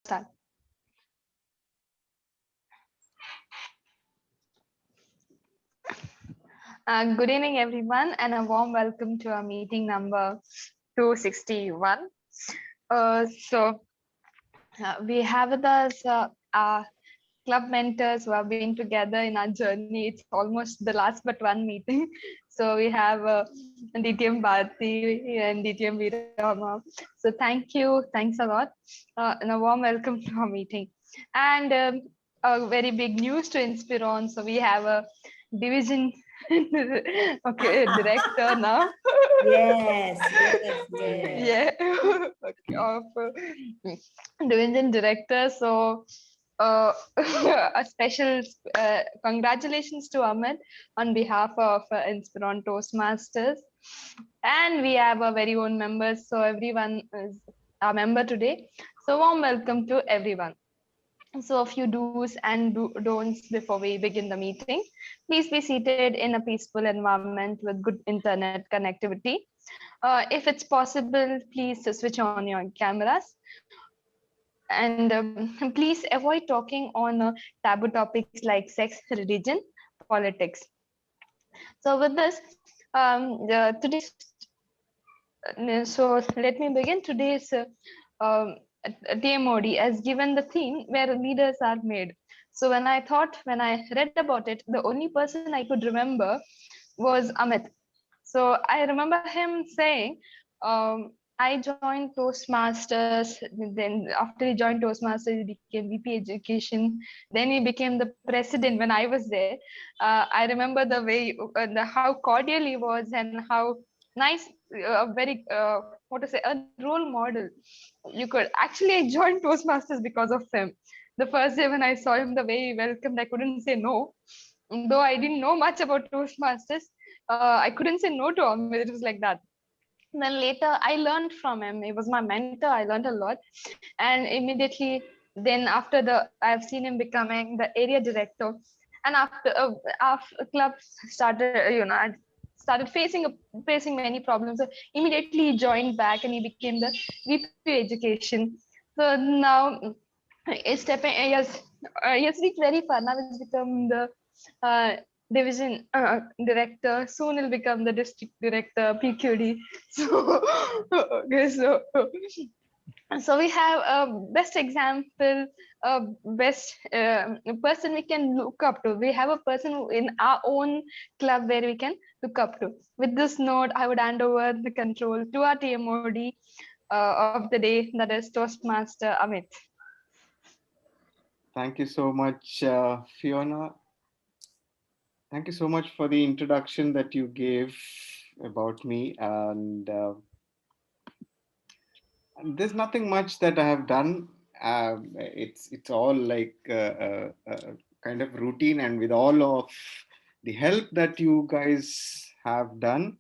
start. Good evening, everyone, and a warm welcome to our meeting number 261. We have with us our club mentors who have been together in our journey. It's almost the last but one meeting. So we have DTM Bharati and DTM Virama. So thanks a lot, and a warm welcome to our meeting. And a very big news to Inspiron. So we have a division director now. Yes, yes, yes. Yeah. Okay, of division director. So a special congratulations to Amit on behalf of Inspiron Toastmasters. And we have our very own members. So everyone is a member today. So warm welcome to everyone. So a few do's and don'ts before we begin the meeting. Please be seated in a peaceful environment with good internet connectivity. If it's possible, please switch on your cameras. And please avoid talking on taboo topics like sex, religion, politics. So with this, today's so let me begin. Today's TMOD has given the theme where leaders are made. So when I read about it, the only person I could remember was Amit. So I remember him saying, I joined Toastmasters. Then after he joined Toastmasters, he became VP Education. Then he became the president when I was there. I remember the way, how cordial he was and how nice, very, what to say, a role model. You could actually, I joined Toastmasters because of him. The first day when I saw him, the way he welcomed, I couldn't say no. Though I didn't know much about Toastmasters, I couldn't say no to him. It was like that. Then later, I learned from him. He was my mentor. I learned a lot, and immediately then I've seen him becoming the area director, and after clubs started, I started facing many problems. So immediately he joined back, and he became the VP Education. So now he has reached very far. Now he's become the uh, division director. Soon he'll become the district director, PQD. So, okay, so we have a best example, a best person we can look up to. We have a person in our own club where we can look up to. With this note, I would hand over the control to our TMOD of the day, that is Toastmaster Amit. Thank you so much, Fiona. Thank you so much for the introduction that you gave about me. And there's nothing much that I have done. It's all like kind of routine, and with all of the help that you guys have done,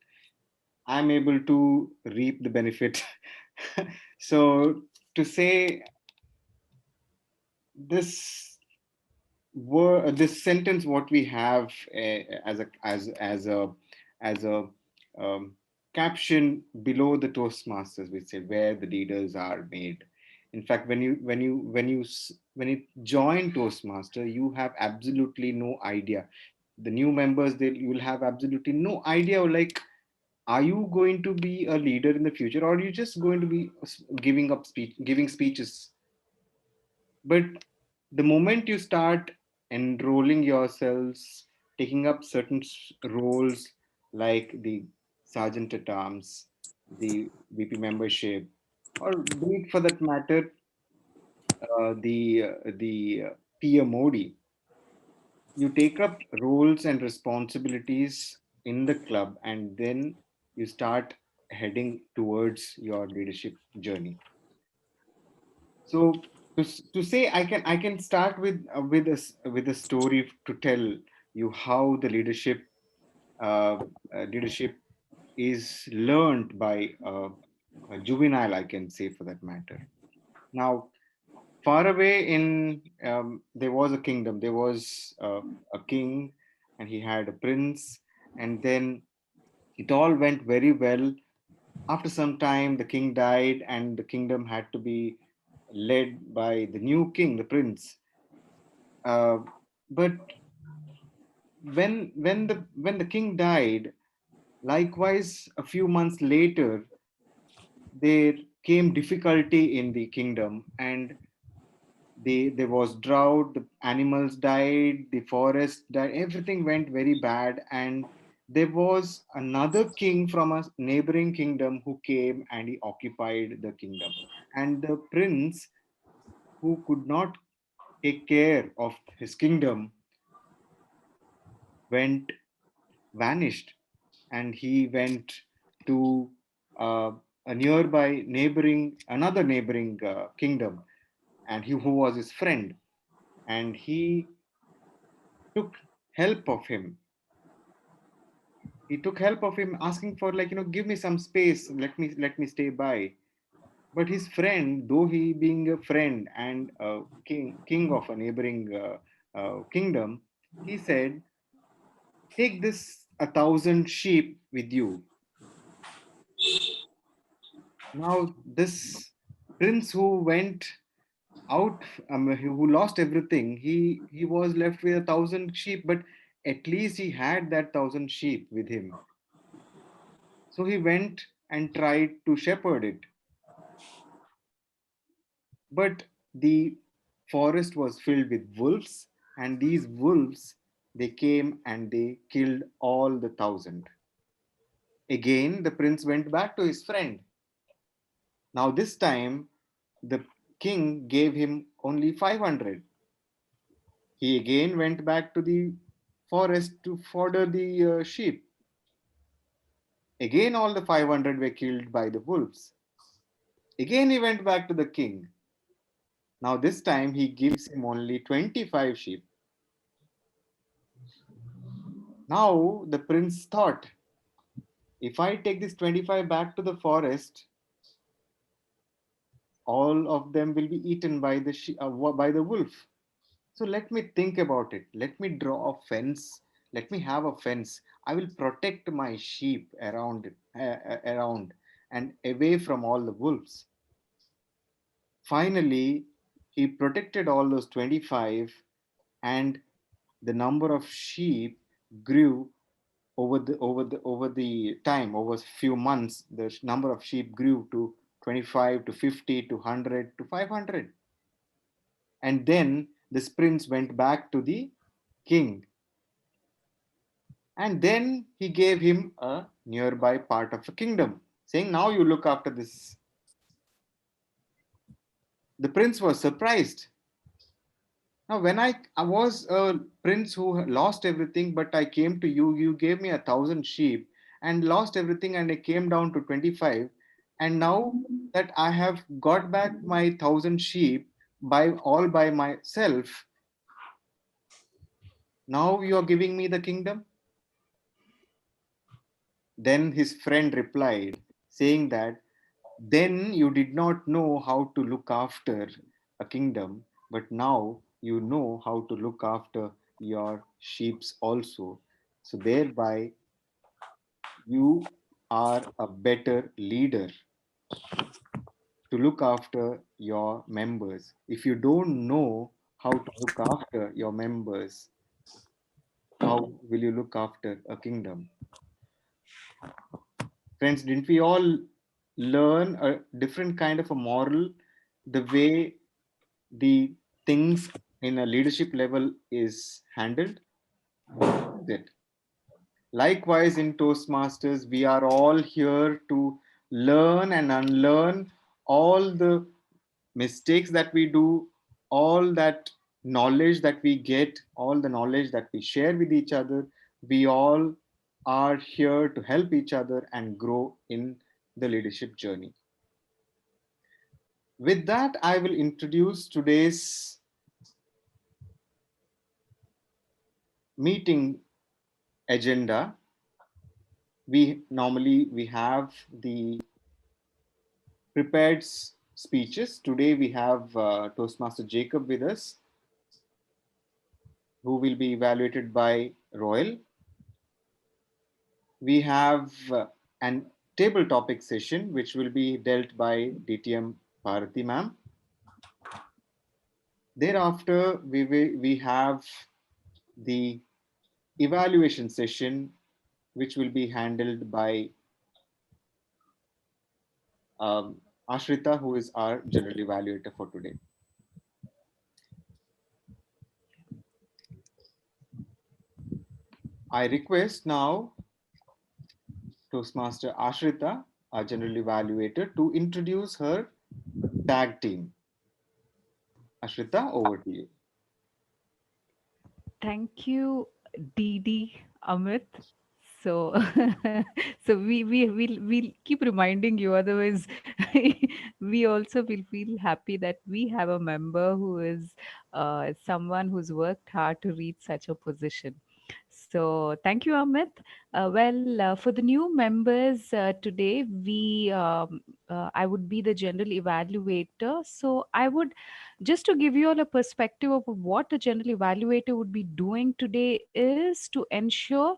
I'm able to reap the benefit. So to say this this sentence, what we have as a um, caption below the Toastmasters, we say where the leaders are made. In fact, when you join Toastmaster, you have absolutely no idea. The new members, you will have absolutely no idea, like, are you going to be a leader in the future, or are you just going to be giving speeches? But the moment you start enrolling yourselves, taking up certain roles like the sergeant at arms, the VP membership, or be it for that matter, the PMOD, you take up roles and responsibilities in the club, and then you start heading towards your leadership journey. So to say, I can start with a story to tell you how the leadership is learned by a juvenile, I can say, for that matter. Now, far away in there was a kingdom. There was a king, and he had a prince, and then it all went very well. After some time, the king died, and the kingdom had to be led by the new king, the prince. But when the king died, likewise a few months later, there came difficulty in the kingdom, and there was drought, the animals died, the forest died, everything went very bad. And there was another king from a neighboring kingdom who came and he occupied the kingdom. And the prince, who could not take care of his kingdom, went vanished, and he went to uh, a nearby neighboring another neighboring kingdom, and who was his friend, and he took help of him. He took help of him, asking for, like, give me some space, let me stay by. But his friend, though he being a friend and a king of a neighboring kingdom, he said, take this 1,000 sheep with you. Now this prince who went out, who lost everything, he was left with 1,000 sheep, but at least he had that 1,000 sheep with him. So he went and tried to shepherd it. But the forest was filled with wolves, and these wolves, they came and they killed all the 1,000. Again, the prince went back to his friend. Now, this time, the king gave him only 500. He again went back to the forest to fodder the sheep. Again, all the 500 were killed by the wolves. Again, he went back to the king. Now, this time, he gives him only 25 sheep. Now, the prince thought, if I take this 25 back to the forest, all of them will be eaten by by the wolf. So let me think about it. Let me draw a fence. Let me have a fence. I will protect my sheep around it, around and away from all the wolves. Finally, he protected all those 25, and the number of sheep grew over the time, over a few months. The number of sheep grew to 25 to 50 to 100 to 500. And then this prince went back to the king, and then he gave him a nearby part of a kingdom, saying, now you look after this. The prince was surprised. Now, when I was a prince who lost everything, but I came to you, you gave me 1,000 sheep and lost everything, and I came down to 25. And now that I have got back my 1,000 sheep by all by myself, now you are giving me the kingdom? Then his friend replied, saying that, then you did not know how to look after a kingdom, but now you know how to look after your sheeps also. So thereby you are a better leader to look after your members. If you don't know how to look after your members, how will you look after a kingdom? Friends, didn't we all learn a different kind of a moral, the way the things in a leadership level is handled? That likewise in Toastmasters, we are all here to learn and unlearn all the mistakes that we do, all that knowledge that we get, all the knowledge that we share with each other. We all are here to help each other and grow in the leadership journey. With that, I will introduce today's meeting agenda. We have the prepared speeches. Today we have Toastmaster Jacob with us, who will be evaluated by Royal. We have an table topic session which will be dealt by DTM Bharati ma'am. Thereafter, we have the evaluation session, which will be handled by Ashrita, who is our general evaluator for today. I request now Toastmaster Ashrita, our general evaluator, to introduce her tag team. Ashrita, over to you. Thank you, Didi, Amit. So, so we'll keep reminding you. Otherwise, we also will feel happy that we have a member who is someone who's worked hard to reach such a position. So, thank you, Amit. For the new members today, I would be the general evaluator. So, I would just to give you all a perspective of what a general evaluator would be doing today is to ensure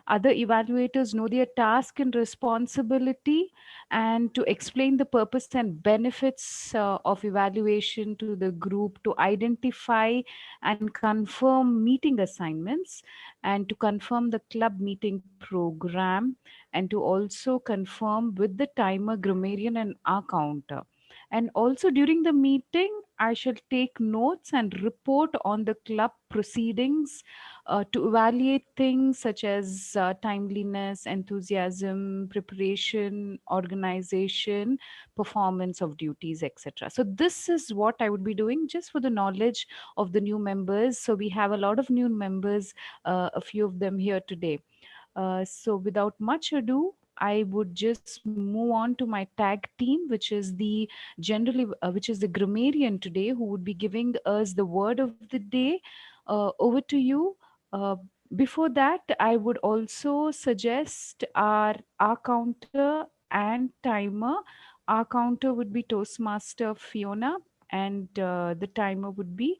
other evaluators know their task and responsibility and to explain the purpose and benefits of evaluation to the group, to identify and confirm meeting assignments, and to confirm the club meeting program, and to also confirm with the timer, grammarian, and our counter. And also during the meeting, I shall take notes and report on the club proceedings to evaluate things such as timeliness, enthusiasm, preparation, organization, performance of duties, etc. So, this is what I would be doing just for the knowledge of the new members. So, we have a lot of new members, a few of them here today. So without much ado, I would just move on to my tag team, which is the grammarian today, who would be giving us the word of the day. Over to you. Uh, Before that, I would also suggest our counter and timer. Our counter would be Toastmaster Fiona, and the timer would be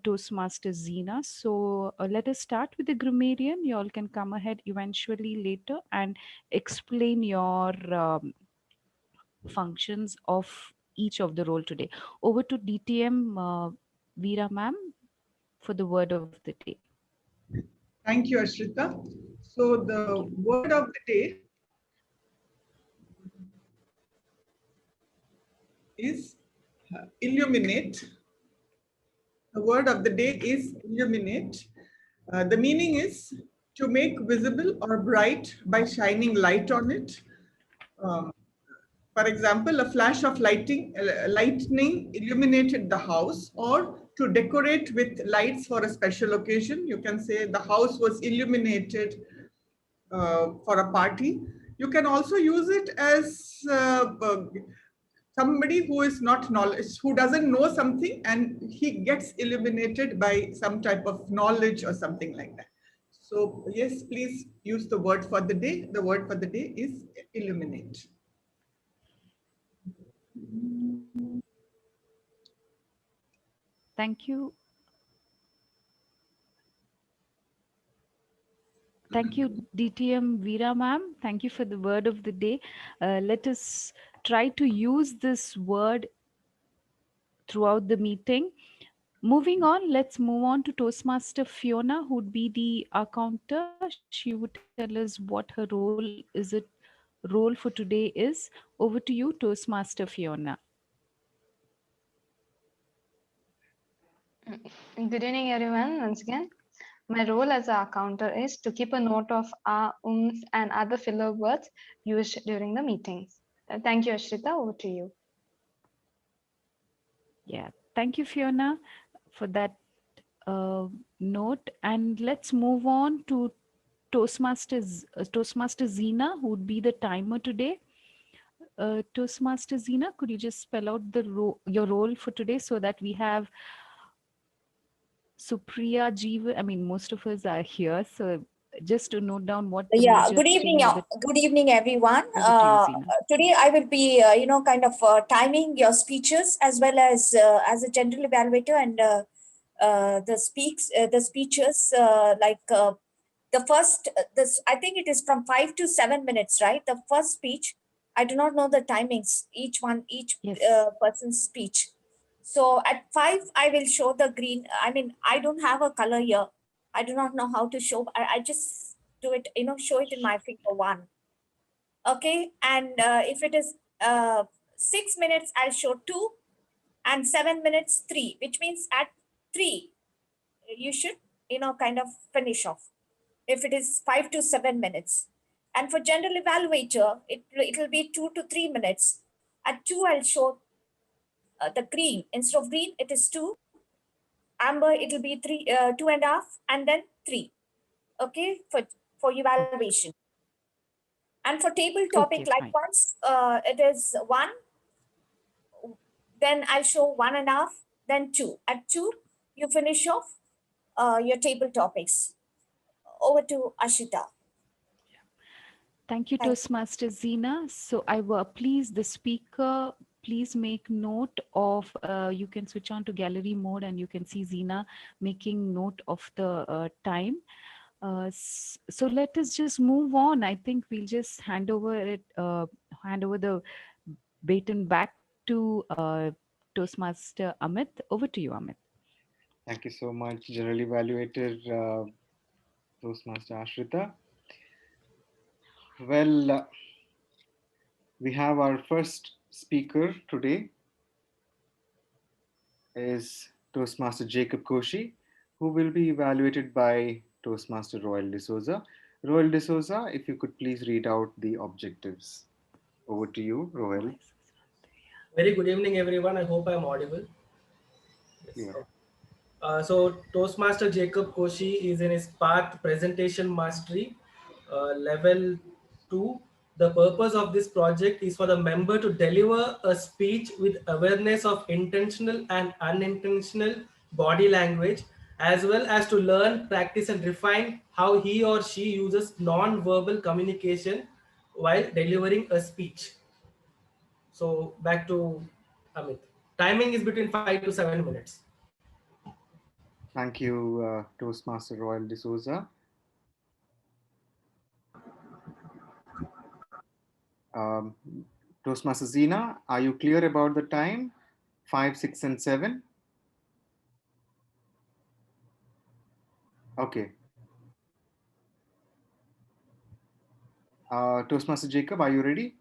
Toastmaster Zina. So let us start with the grammarian. You all can come ahead eventually later and explain your functions of each of the role today. Over to DTM Veera ma'am for the word of the day. Thank you, Ashrita. So the word of the day is illuminate. The word of the day is illuminate. The meaning is to make visible or bright by shining light on it. Um, for example, a flash of lightning illuminated the house, or to decorate with lights for a special occasion. You can say the house was illuminated for a party. You can also use it as somebody who is not knowledge, who doesn't know something, and he gets illuminated by some type of knowledge or something like that. So yes, please use the word for the day. The word for the day is illuminate. Thank you. Thank you, DTM Veera ma'am. Thank you for the word of the day. Let us try to use this word throughout the meeting. Moving on, let's move on to Toastmaster Fiona, who would be the accountant. She would tell us what her role for today is. Over to you, Toastmaster Fiona. Good evening, everyone. Once again, my role as a counter is to keep a note of ums and other filler words used during the meetings. Thank you, Ashrita. Over to you. Yeah, thank you, Fiona, for that note. And let's move on to Toastmaster Zina, who would be the timer today. Toastmaster Zina, could you just spell out your role for today so that we have Supriya Jeevan? I mean, most of us are here, so just to note down what the Yeah, major good thing evening. is that. Good evening, everyone. Over to you, Zina. Today I will be, kind of timing your speeches as well as a general evaluator, and the speeches the first, I think it is from 5 to 7 minutes, right? The first speech, I do not know the timings, each Yes. Person's speech. So at 5, I will show the green. I mean, I don't have a color here. I do not know how to show. I just do it, show it in my finger 1. Okay. And if it is 6 minutes, I'll show 2, and 7 minutes 3, which means at 3, you should, kind of finish off if it is 5 to 7 minutes. And for general evaluator, it will be 2 to 3 minutes. At 2, I'll show the green. Instead of green, it is 2. Amber, it will be 3, 2.5, and then 3. Okay, for evaluation. And for table topic, Okay, fine. likewise, it is 1. Then I'll show 1.5, then 2. At 2, you finish off your table topics. Over to Ashita. Thank you, Thank you. Toastmaster Zina. So I will please the speaker, please make note of, you can switch on to gallery mode and you can see Zina making note of the time. So let us just move on. I think we'll just hand over the baton back to Toastmaster Amit. Over to you, Amit. Thank you so much, General Evaluator Toastmaster Ashrita. Well, we have our first speaker today is Toastmaster Jacob Koshi, who will be evaluated by Toastmaster Royal D'Souza. Royal D'Souza, if you could please read out the objectives. Over to you, Royal. Very good evening, everyone. I hope I'm audible. Yes. Yeah. So Toastmaster Jacob Koshi is in his path presentation mastery, level 2. The purpose of this project is for the member to deliver a speech with awareness of intentional and unintentional body language, as well as to learn, practice, and refine how he or she uses non-verbal communication while delivering a speech. So back to Amit. Timing is between 5 to 7 minutes. Thank you, Toastmaster Royal D'Souza. Toastmaster Zina, are you clear about the time? 5, 6, and 7? Okay. Toastmaster Jacob, are you ready?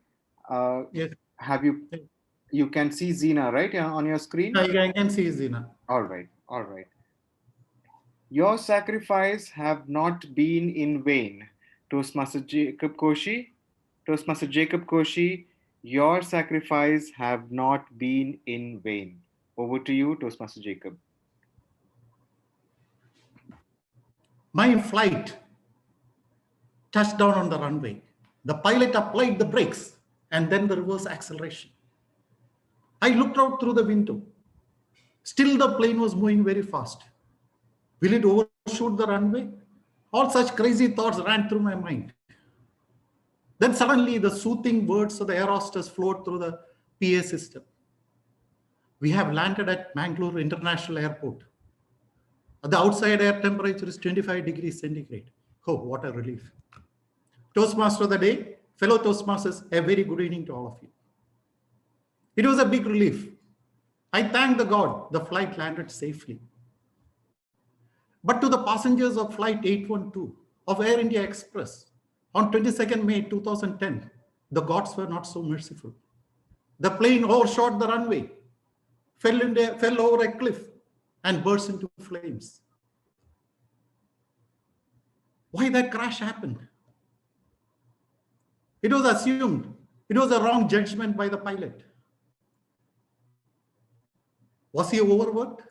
Yes. Have you can see Zina, right, on your screen? I can see Zina. All right, all right. Your sacrifice have not been in vain. Toastmaster Jacob Koshi, Toastmaster Jacob Koshi, your sacrifice have not been in vain. Over to you, Toastmaster Jacob. My flight touched down on the runway. The pilot applied the brakes and then the reverse acceleration. I looked out through the window. Still the plane was moving very fast. Will it overshoot the runway? All such crazy thoughts ran through my mind. Then suddenly the soothing words of the air hostess flowed through the PA system. We have landed at Mangalore International Airport. The outside air temperature is 25 degrees centigrade. Oh, what a relief. Toastmaster of the day, fellow Toastmasters, a very good evening to all of you. It was a big relief. I thank the God the flight landed safely. But to the passengers of Flight 812 of Air India Express on 22nd May 2010, the gods were not so merciful. The plane overshot the runway, fell over a cliff, and burst into flames. Why that crash happened? It was assumed it was a wrong judgment by the pilot. Was he overworked?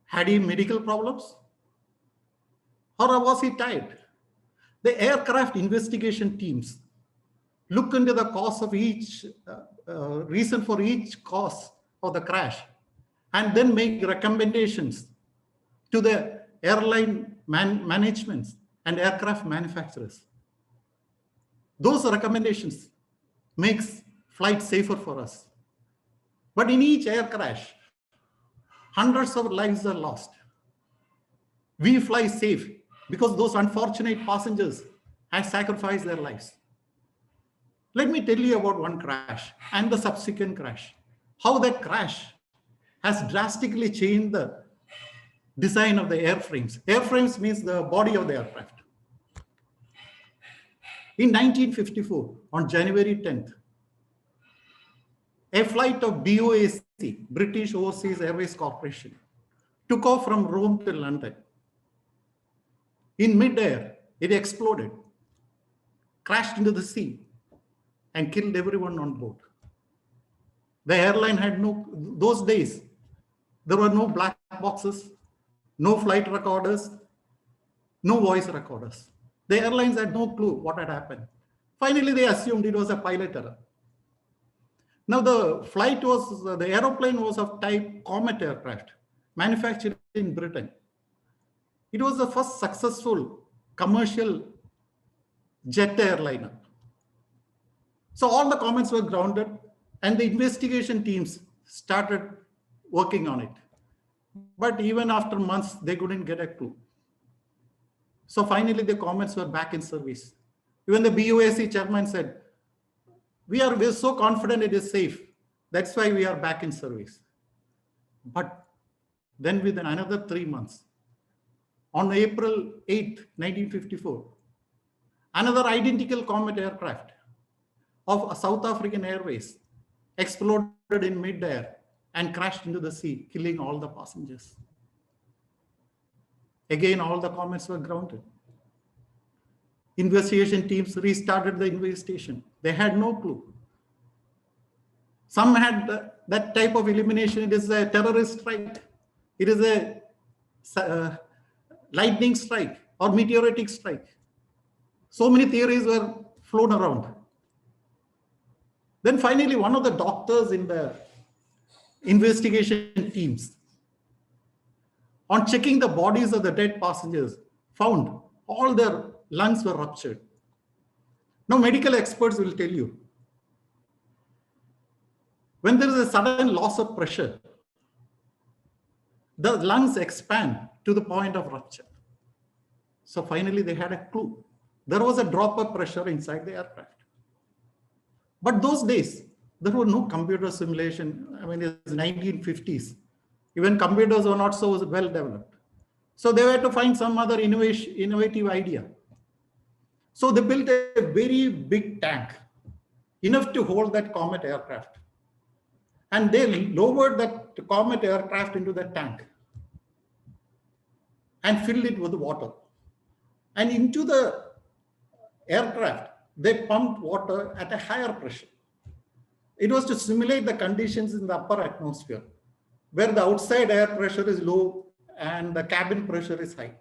Had he medical problems? Or was he tired? The aircraft investigation teams look into the cause of each reason for each cause of the crash and then make recommendations to the airline managements and aircraft manufacturers. Those recommendations makes flight safer for us. But in each air crash, hundreds of lives are lost. We fly safe because those unfortunate passengers had sacrificed their lives. Let me tell you about one crash and the subsequent crash. how that crash has drastically changed the design of the airframes. Airframes means the body of the aircraft. In 1954, on January 10th, a flight of BOAC, British Overseas Airways Corporation, took off from Rome to London. In midair, it exploded, crashed into the sea, and killed everyone on board. The airline had those days, there were no black boxes, no flight recorders, no voice recorders. The airlines had no clue what had happened. Finally, they assumed it was a pilot error. Now, the aeroplane was of type Comet aircraft, manufactured in Britain. It was the first successful commercial jet airliner. So all the Comets were grounded and the investigation teams started working on it. But even after months, they couldn't get a clue. So finally, the Comets were back in service. Even the BOAC chairman said, we're so confident it is safe. That's why we are back in service. But then within another 3 months, on April 8th, 1954, another identical Comet aircraft of South African Airways exploded in midair and crashed into the sea, killing all the passengers. Again, all the Comets were grounded. Investigation teams restarted the investigation. They had no clue. Some had that type of elimination. It is a terrorist strike. It is a lightning strike or meteoritic strike. So many theories were flown around. Then finally, one of the doctors in the investigation teams, on checking the bodies of the dead passengers, found all their lungs were ruptured. Now, medical experts will tell you, when there is a sudden loss of pressure, the lungs expand to the point of rupture. So finally, they had a clue. There was a drop of pressure inside the aircraft. But those days, there were no computer simulation. I mean, it's 1950s. Even computers were not so well developed. So they had to find some other innovative idea. So they built a very big tank, enough to hold that Comet aircraft. And they lowered that Comet aircraft into the tank and filled it with water. And into the aircraft, they pumped water at a higher pressure. It was to simulate the conditions in the upper atmosphere, where the outside air pressure is low and the cabin pressure is high.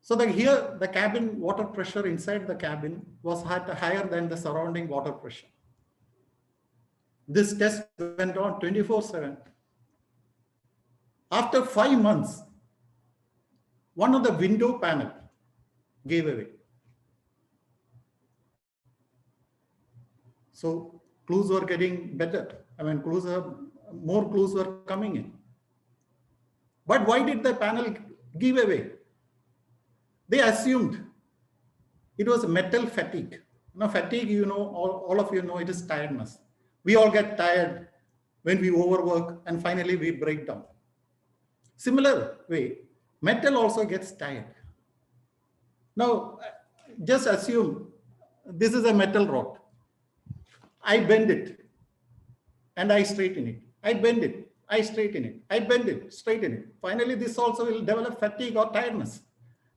So here, the cabin water pressure inside the cabin was higher than the surrounding water pressure. This test went on 24/7. After 5 months, one of the window panel gave away. So clues were getting better. I mean, more clues were coming in. But why did the panel give away? They assumed it was metal fatigue. Now, fatigue, you know, all of you know, it is tiredness. We all get tired when we overwork and finally we break down. Similar way, metal also gets tired. Now, just assume this is a metal rod. I bend it and I straighten it. I bend it, I straighten it. I bend it, straighten it. Finally, this also will develop fatigue or tiredness.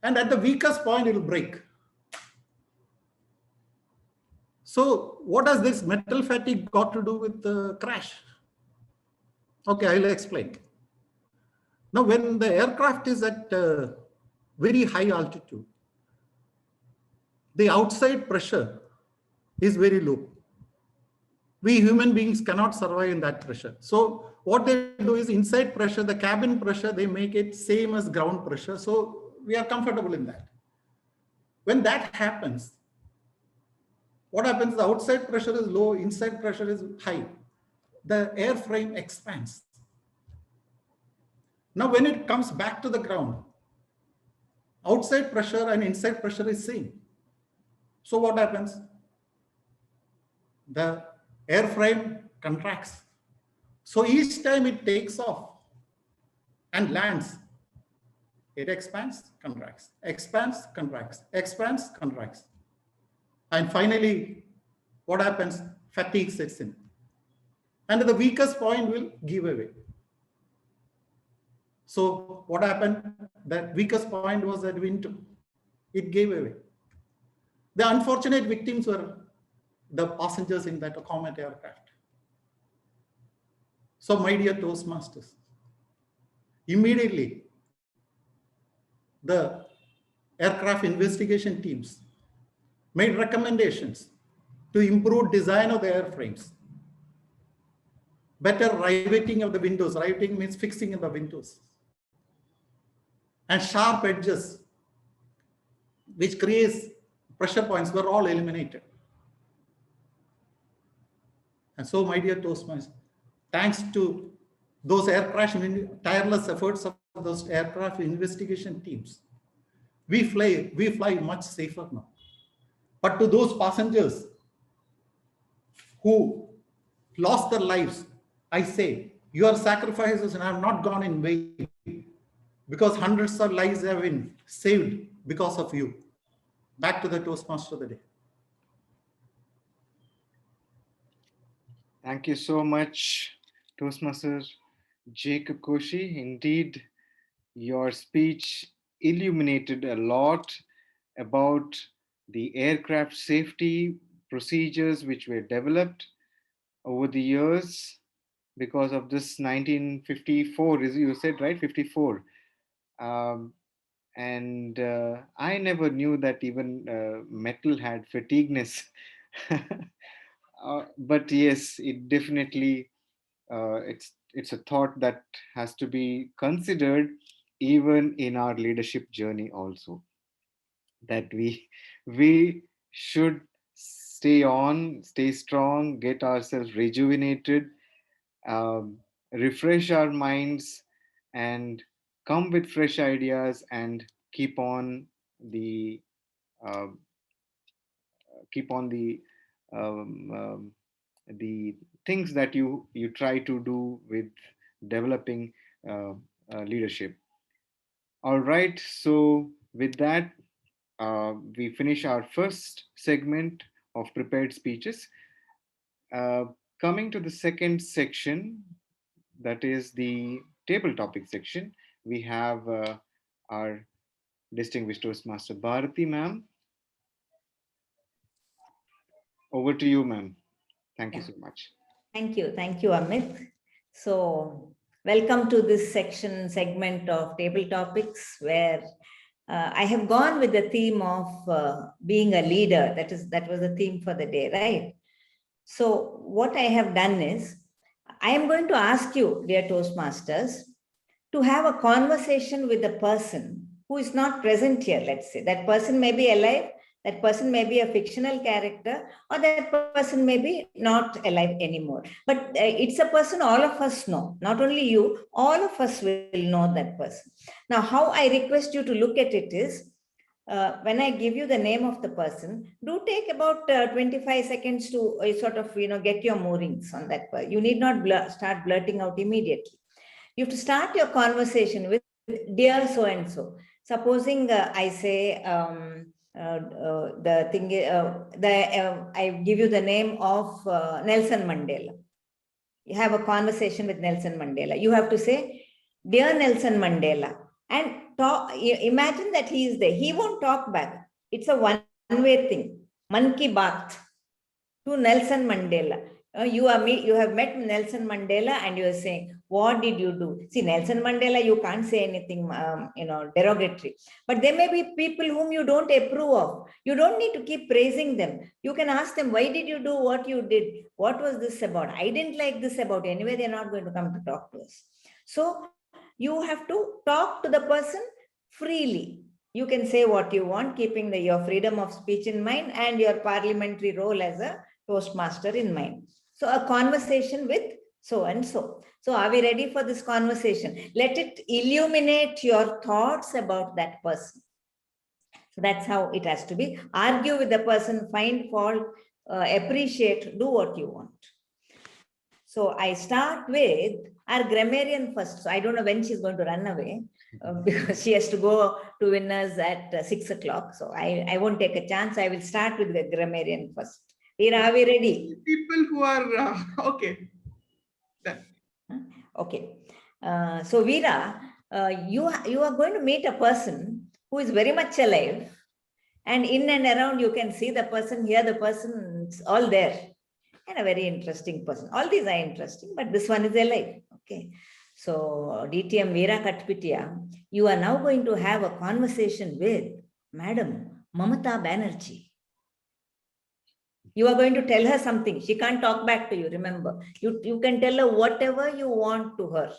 And at the weakest point, it will break. So what has this metal fatigue got to do with the crash? Okay, I'll explain. Now, when the aircraft is at very high altitude, the outside pressure is very low. We human beings cannot survive in that pressure. So what they do is inside pressure, the cabin pressure, they make it same as ground pressure. So we are comfortable in that. When that happens, what happens? The outside pressure is low, inside pressure is high. The airframe expands. Now, when it comes back to the ground, outside pressure and inside pressure is same. So what happens? The airframe contracts So each time it takes off and lands, it expands, contracts, expands, contracts, expands, contracts. And finally, what happens? Fatigue sets in. And the weakest point will give away. So what happened? That weakest point was that wind. It gave away. The unfortunate victims were the passengers in that Comet aircraft. So my dear Toastmasters, immediately the aircraft investigation teams made recommendations to improve design of the airframes, better riveting of the windows. Riveting means fixing in the windows, and sharp edges, which creates pressure points, were all eliminated. And so, my dear Toastmasters, thanks to those tireless efforts of those aircraft investigation teams, we fly much safer now. But to those passengers who lost their lives, I say, your sacrifices have not gone in vain, because hundreds of lives have been saved because of you. Back to the Toastmaster of the day. Thank you so much, Toastmaster Jacob Koshy. Indeed, your speech illuminated a lot about the aircraft safety procedures which were developed over the years because of this 1954, as you said, right? 54. And I never knew that even metal had fatigueness. But yes, it definitely, it's a thought that has to be considered even in our leadership journey also, that we should stay strong, get ourselves rejuvenated, refresh our minds, and come with fresh ideas, and keep on the uh, keep on the things that you try to do with developing leadership. All right, so with that, we finish our first segment of prepared speeches. Coming to the second section, that is the table topic section, we have our distinguished Toastmaster Bharati ma'am. Over to you, ma'am. Thank you so much. Thank you, Amit. So, welcome to this segment of table topics, where I have gone with the theme of being a leader. That was the theme for the day, right? So, what I have done is, I am going to ask you, dear Toastmasters, to have a conversation with a person who is not present here. Let's say that person may be alive, that person may be a fictional character, or that person may be not alive anymore. But it's a person all of us know, not only you, all of us will know that person. Now, how I request you to look at it is, when I give you the name of the person, do take about 25 seconds to sort of, get your moorings on that person. You need not start blurting out immediately. You have to start your conversation with dear so-and-so. Supposing I say, I give you the name of Nelson Mandela. You have a conversation with Nelson Mandela. You have to say, dear Nelson Mandela, and imagine that he is there. He won't talk back. It's a one-way thing. Man ki baat to Nelson Mandela. You have met Nelson Mandela and you are saying, what did you do? See, Nelson Mandela, you can't say anything, derogatory. But there may be people whom you don't approve of. You don't need to keep praising them. You can ask them, why did you do what you did? What was this about? I didn't like this about. Anyway, they're not going to come to talk to us. So you have to talk to the person freely. You can say what you want, keeping your freedom of speech in mind and your parliamentary role as a Toastmaster in mind. So a conversation with so-and-so. So are we ready for this conversation? Let it illuminate your thoughts about that person. So that's how it has to be. Argue with the person, find fault, appreciate, do what you want. So I start with our grammarian first. So I don't know when she's going to run away because she has to go to winners at 6 o'clock. So I won't take a chance. I will start with the grammarian first. Veera, are we ready? People who are, okay. Done. Okay. So Veera, you are going to meet a person who is very much alive. And in and around, you can see the person, hear the person, it's all there. And a very interesting person. All these are interesting, but this one is alive. Okay. So DTM Veera Katpitia, you are now going to have a conversation with Madam Mamata Banerjee. You are going to tell her something. She can't talk back to you, remember. You can tell her whatever you want to her.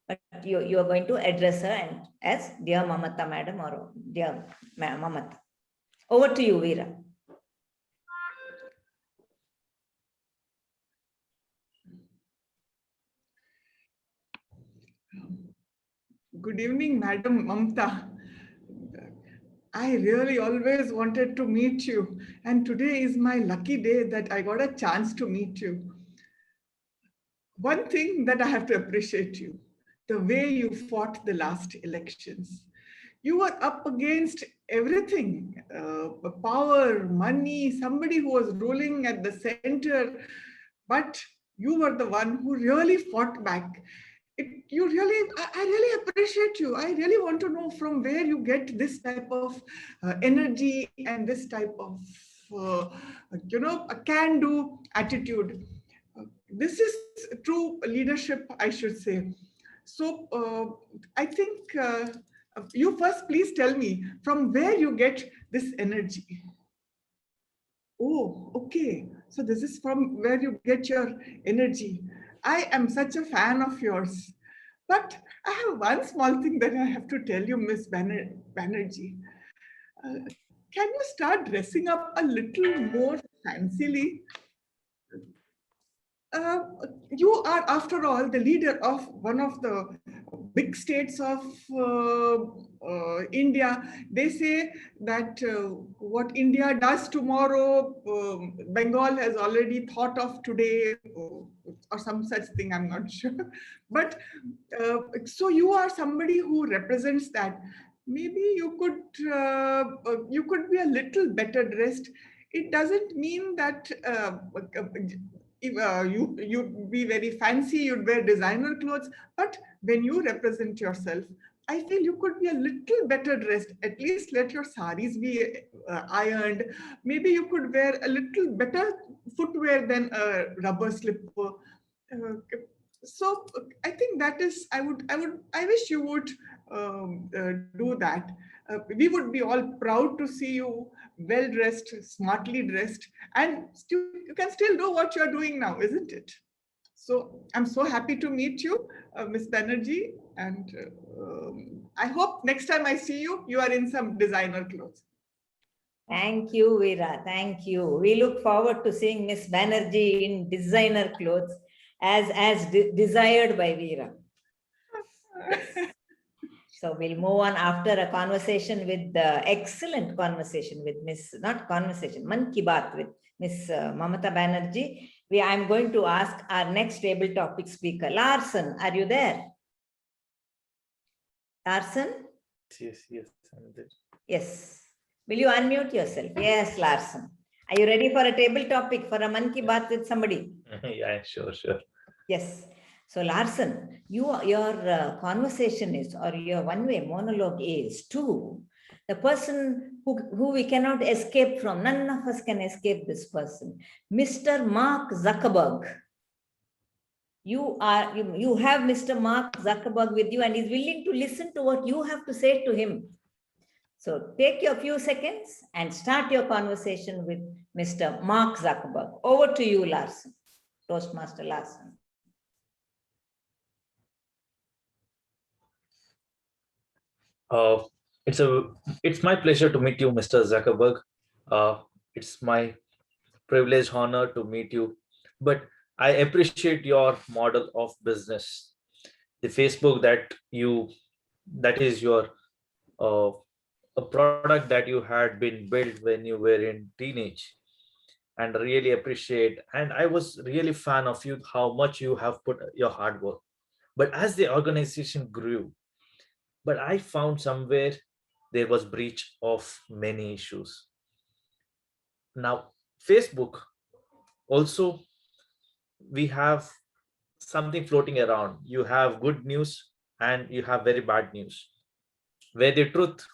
But you are going to address her and as Dear Mamata Madam or Dear Mamata. Over to you, Veera. Good evening, Madam Mamta. I really always wanted to meet you, and today is my lucky day that I got a chance to meet you. One thing that I have to appreciate you, the way you fought the last elections. You were up against everything, power, money, somebody who was ruling at the center, but you were the one who really fought back. I really appreciate you. I really want to know from where you get this type of energy and this type of, a can-do attitude. This is true leadership, I should say. So I think you first please tell me from where you get this energy. Oh, okay. So this is from where you get your energy. I am such a fan of yours. But I have one small thing that I have to tell you, Miss Banerjee. Can you start dressing up a little more fancily? You are, after all, the leader of one of the big states of India. They say that what India does tomorrow, Bengal has already thought of today, or some such thing, I'm not sure. But so you are somebody who represents that. Maybe you could be a little better dressed. It doesn't mean that you'd be very fancy, you'd wear designer clothes, but when you represent yourself, I feel you could be a little better dressed. At least let your saris be ironed. Maybe you could wear a little better footwear than a rubber slipper. So I think that is, I wish you would do that. We would be all proud to see you well dressed, smartly dressed, and you can still do what you're doing now, isn't it? So I'm so happy to meet you, Miss Banerjee, and I hope next time I see you, you are in some designer clothes. Thank you, Veera. Thank you. We look forward to seeing Miss Banerjee in designer clothes as desired by Veera. So we'll move on after a conversation with excellent conversation with Man Ki Baat with Miss Mamata Banerjee. I'm going to ask our next table topic speaker, Larson. Are you there? Larson? Yes, I'm there. Yes. Will you unmute yourself? Yes, Larson. Are you ready for a table topic for a Man Ki Baat with somebody? Yeah, sure. Yes. So Larson, your conversation is, or your one-way monologue is to the person who we cannot escape from. None of us can escape this person, Mr. Mark Zuckerberg. You have Mr. Mark Zuckerberg with you, and he's willing to listen to what you have to say to him. So take your few seconds and start your conversation with Mr. Mark Zuckerberg. Over to you, Larson, Toastmaster Larson. It's my pleasure to meet you, Mr. Zuckerberg. It's my privilege, honor to meet you. But I appreciate your model of business. The Facebook that is your a product that you had been built when you were in teenage. and really appreciate. And I was really fan of you, how much you have put your hard work. But as the organization grew, but I found somewhere there was breach of many issues. Now, Facebook also, we have something floating around. You have good news and you have very bad news, where the truth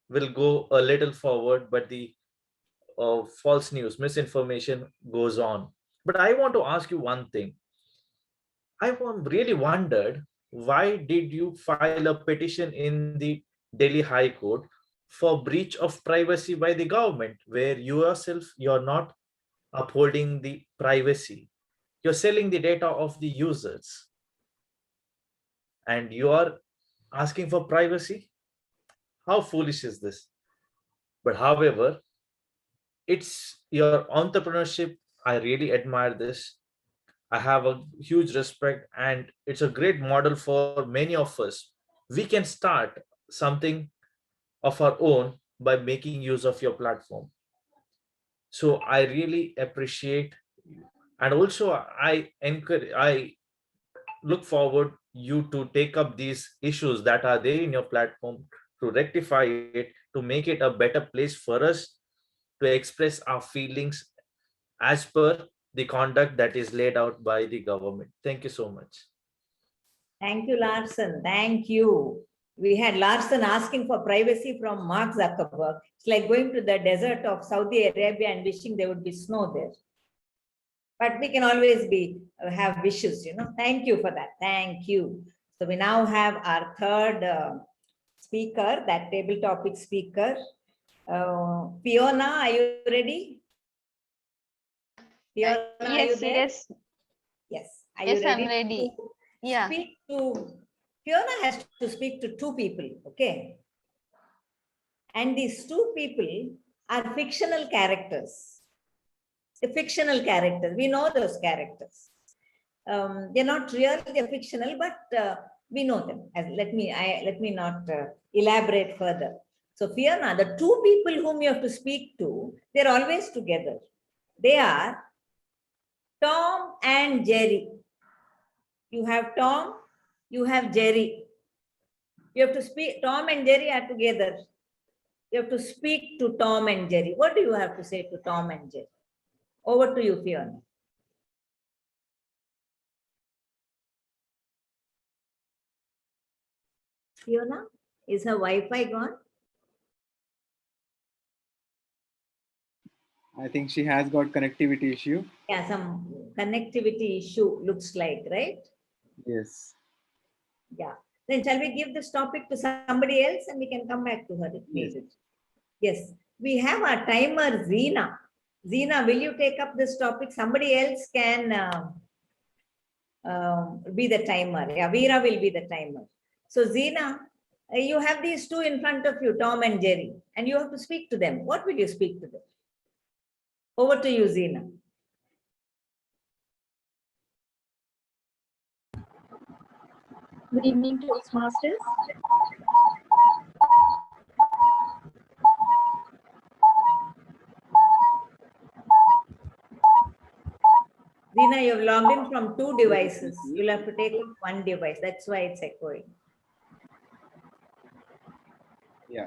will go a little forward, but the false news, misinformation goes on. But I want to ask you one thing. Really wondered, why did you file a petition in the Delhi High Court for breach of privacy by the government, where you yourself, you're not upholding the privacy. You're selling the data of the users and you are asking for privacy? How foolish is this? But however, it's your entrepreneurship. I really admire this. I have a huge respect, and it's a great model for many of us. We can start something of our own by making use of your platform. So I really appreciate, and also I look forward you to take up these issues that are there in your platform, to rectify it, to make it a better place for us to express our feelings as per the conduct that is laid out by the government. Thank you so much. Thank you, Larson. Thank you. We had Larson asking for privacy from Mark Zuckerberg. It's like going to the desert of Saudi Arabia and wishing there would be snow there. But we can always have wishes, you know. Thank you for that. Thank you. So we now have our third speaker, that table topic speaker. Fiona, are you ready? Fiona, are you Yes, there? yes, Yes. Are yes, you ready? I'm ready. to Yeah. Speak to Fiona has to speak to two people, okay? And these two people are fictional characters. The fictional characters, we know those characters. They're not real, they're fictional, but we know them. Let me not elaborate further. So Fiona, the two people whom you have to speak to, they're always together. They are Tom and Jerry. You have Tom, you have Jerry. You have to speak, Tom and Jerry are together. You have to speak to Tom and Jerry. What do you have to say to Tom and Jerry? Over to you, Fiona. Fiona, is her Wi-Fi gone? I think she has got connectivity issue. Yeah, some connectivity issue looks like, right? Yes. Yeah. Then shall we give this topic to somebody else and we can come back to her if needed? Yes. We have our timer, Zeena. Zeena, will you take up this topic? Somebody else can be the timer. Yeah, Veera will be the timer. So Zeena, you have these two in front of you, Tom and Jerry, and you have to speak to them. What will you speak to them? Over to you, Zeena. Good evening, Toastmasters. Zeena, you've logged in from two devices. You'll have to take up one device. That's why it's echoing. Yeah.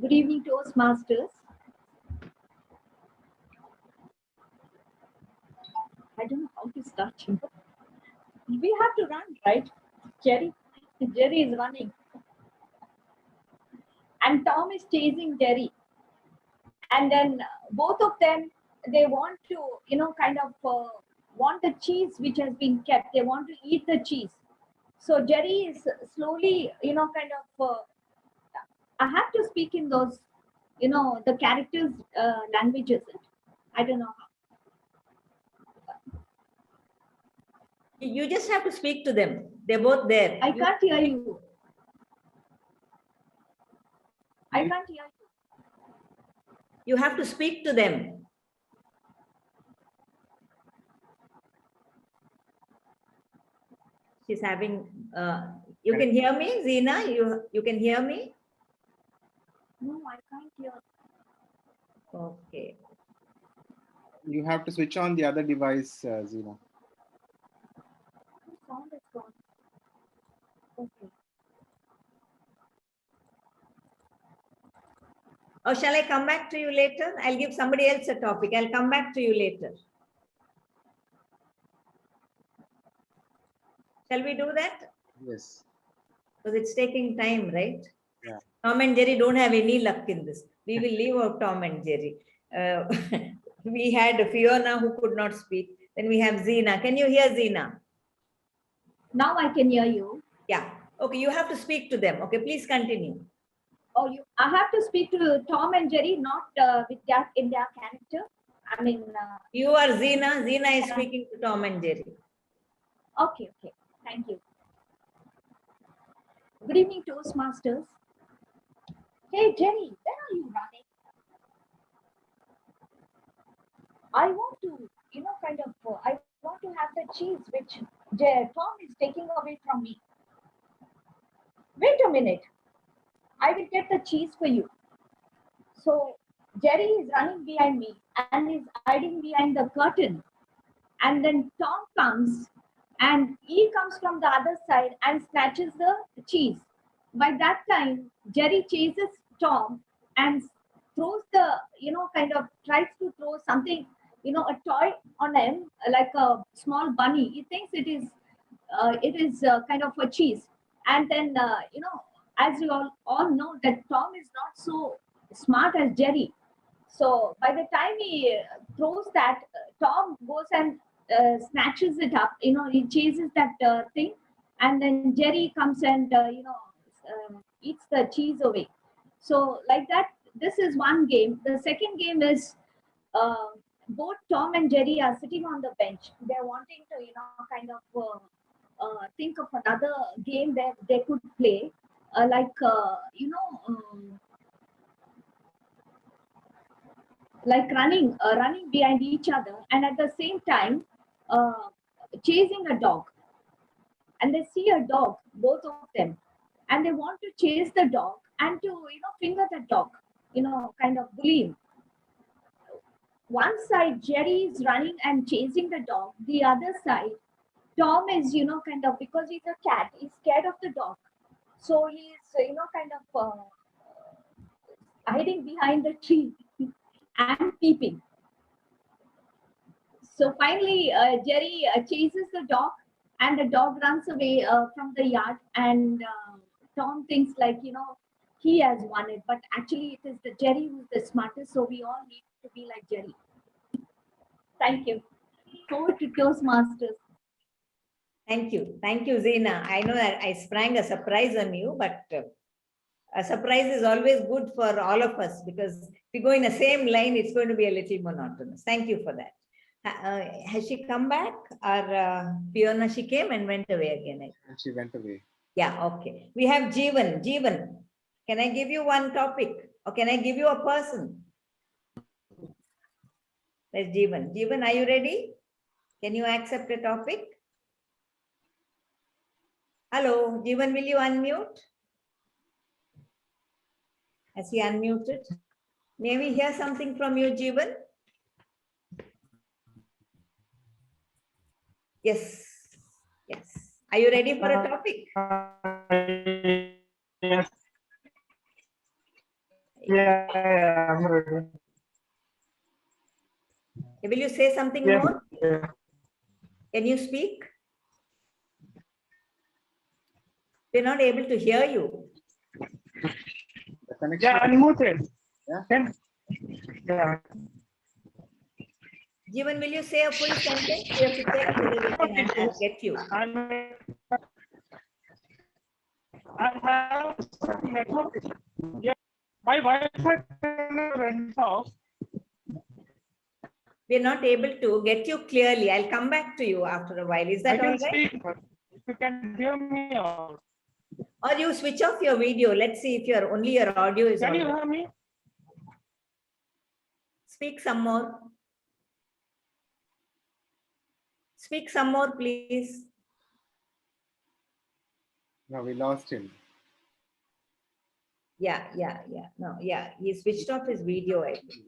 Good evening, Toastmasters. I don't know how to start. We have to run, right? Jerry is running. And Tom is chasing Jerry. And then both of them, they want to, kind of want the cheese which has been kept. They want to eat the cheese. So Jerry is slowly, kind of, I have to speak in those, the characters' languages. I don't know how. You just have to speak to them. They're both there. I can't hear you. I can't hear you. You have to speak to them. She's having, you can hear me, Zina? You can hear me? No, I can't hear. Okay. You have to switch on the other device, Zina. Sound is gone. Okay. Or shall I come back to you later? I'll give somebody else a topic. I'll come back to you later. Shall we do that? Yes. Because it's taking time, right? Yeah. Tom and Jerry don't have any luck in this. We will leave out Tom and Jerry. We had Fiona who could not speak. Then we have Zina. Can you hear Zina? Now I can hear you. Yeah. Okay, you have to speak to them. Okay, please continue. Oh, I have to speak to Tom and Jerry, not with that in their character. I mean, You are Zina. Zina is speaking to Tom and Jerry. okay. Thank you. Good evening, Toastmasters. Hey, Jerry, where are you running? I want to, I want to have the cheese which Tom is taking away from me. Wait a minute. I will get the cheese for you. So Jerry is running behind me and is hiding behind the curtain. And then Tom comes and he comes from the other side and snatches the cheese. By that time, Jerry chases Tom and throws tries to throw something, a toy on him, like a small bunny. He thinks it is kind of a cheese. And then, as you all know, that Tom is not so smart as Jerry. So by the time he throws that, Tom goes and snatches it up. He chases that thing, and then Jerry comes and eats the cheese away. So like that, this is one game. The second game is both Tom and Jerry are sitting on the bench. They're wanting to think of another game that they could play, like running behind each other, and at the same time chasing a dog. And they see a dog, both of them, and they want to chase the dog and to finger the dog, kind of bully him. One side Jerry is running and chasing the dog. The other side Tom is because he's a cat, he's scared of the dog, so he's hiding behind the tree and peeping. So finally, Jerry chases the dog, and the dog runs away from the yard. And Tom thinks he has won it, but actually it is the Jerry who's the smartest. So we all need to be like Jerry. Thank you. Over to Toastmasters. Thank you, Zina. I know that I sprang a surprise on you, but a surprise is always good for all of us, because if we go in the same line, it's going to be a little monotonous. Thank you for that. Has she come back, or Fiona? She came and went away again. She went away. Yeah, okay. We have Jeevan. Jeevan, can I give you one topic, or can I give you a person? There's Jeevan. Jeevan, are you ready? Can you accept a topic? Hello, Jeevan, will you unmute? Has he unmuted? May we hear something from you, Jeevan? Yes. Are you ready for a topic? Yes. Yeah, I'm ready. Will you say something more? Yeah. Can you speak? We're not able to hear you. Yeah, unmuted. Yeah. Yeah. Jeevan, will you say a full sentence? We have to check whether we can get you. I have some network issue. Yeah. My Wi-Fi went off. We're not able to get you clearly. I'll come back to you after a while. Is that all right? Speak, if you can hear me out. Or you switch off your video. Let's see if only your audio is on. Can you hear me? Speak some more. Speak some more, please. No, we lost him. Yeah. No, yeah. He switched off his video, I think.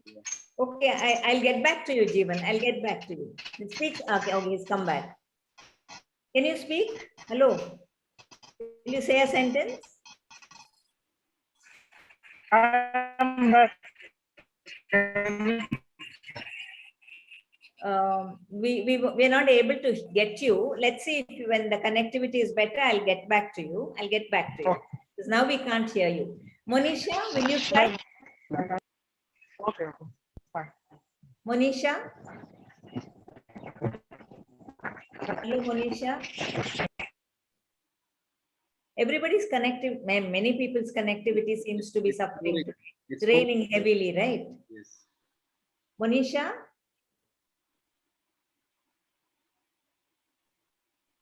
Okay, I'll get back to you, Jeevan. I'll get back to you. Speak. Okay, he's come back. Can you speak? Hello. Will you say a sentence? I'm back. We're not able to get you. Let's see if when the connectivity is better, I'll get back to you. Because now we can't hear you. Monisha, will you try? Okay, fine. Monisha? Hello, Monisha? Everybody's connective, many people's connectivity seems to be suffering. It's raining heavily, right? Yes. Monisha?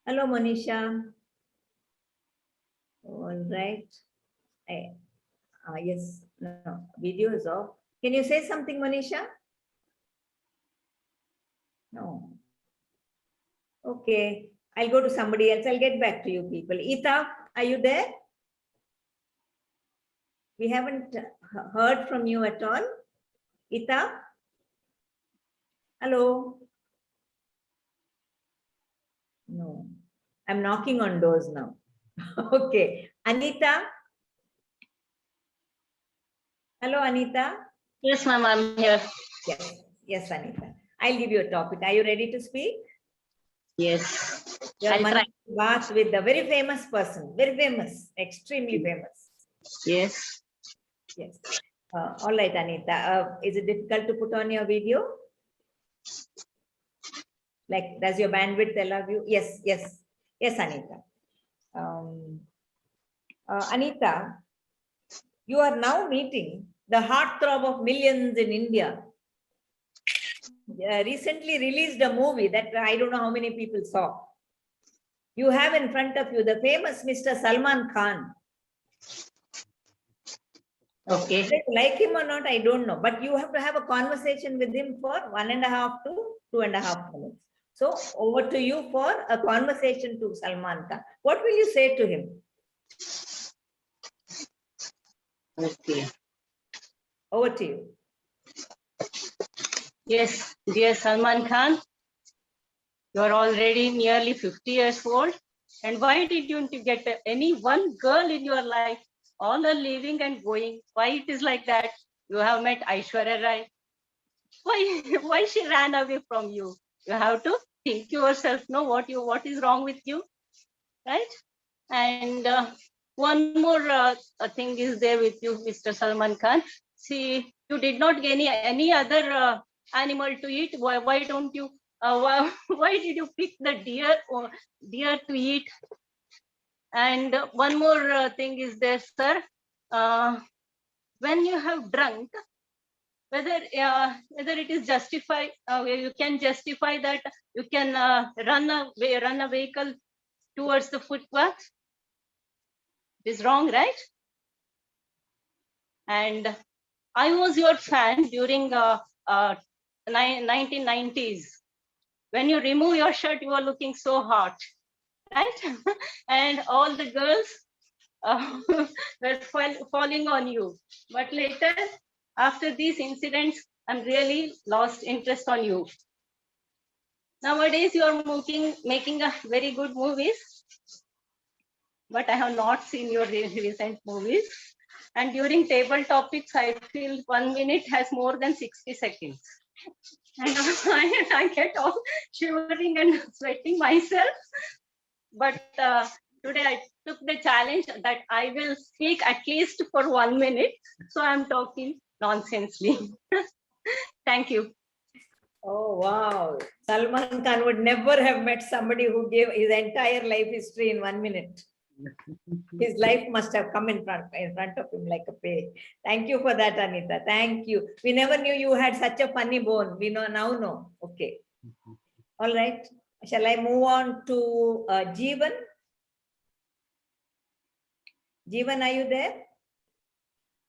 Hello, Monisha. All right. Yes, no, video is off. Can you say something, Monisha? No. Okay, I'll go to somebody else. I'll get back to you people. Ita, are you there? We haven't heard from you at all. Ita? Hello? No, I'm knocking on doors now. Okay, Anita? Hello, Anita? Yes, ma'am, I'm here. Yes, Anita. I'll give you a topic. Are you ready to speak? Yes. You're I'll try. Bath with a very famous person, very famous, extremely famous. Yes. Yes. All right, Anita. Is it difficult to put on your video? Like, does your bandwidth allow you? Yes, Anita. Anita, you are now meeting the heartthrob of millions in India. Recently released a movie that I don't know how many people saw. You have in front of you the famous Mr. Salman Khan. Okay. Whether you like him or not, I don't know. But you have to have a conversation with him for 1.5 to 2.5 minutes. So over to you for a conversation to Salman Khan. What will you say to him? Okay. Over to you. Yes, dear Salman Khan, you are already nearly 50 years old. And why did you get any one girl in your life? All are leaving and going. Why it is like that? You have met Aishwarya Rai. Why she ran away from you? You have to think yourself, know what is wrong with you, right? And one more thing is there with you, Mr. Salman Khan. See, you did not get any other animal to eat. Why don't you? Why did you pick the deer to eat? And one more thing is there, sir. When you have drunk, whether it is justified, you can justify that you can run a vehicle towards the footpath. It is wrong, right? And I was your fan during 1990s. When you remove your shirt, you are looking so hot, right? And all the girls were falling on you. But later, after these incidents, I'm really lost interest on you. Nowadays, you are making a very good movies, but I have not seen your recent movies. And during table topics, I feel 1 minute has more than 60 seconds. And I get all shivering and sweating myself. But today I took the challenge that I will speak at least for 1 minute. So I'm talking nonsensely. Thank you. Oh, wow. Salman Khan would never have met somebody who gave his entire life history in 1 minute. His life must have come in front of him like a page. Thank you for that, Anita. Thank you. We never knew you had such a funny bone. We now know. Okay. All right. Shall I move on to Jeevan? Jeevan, are you there?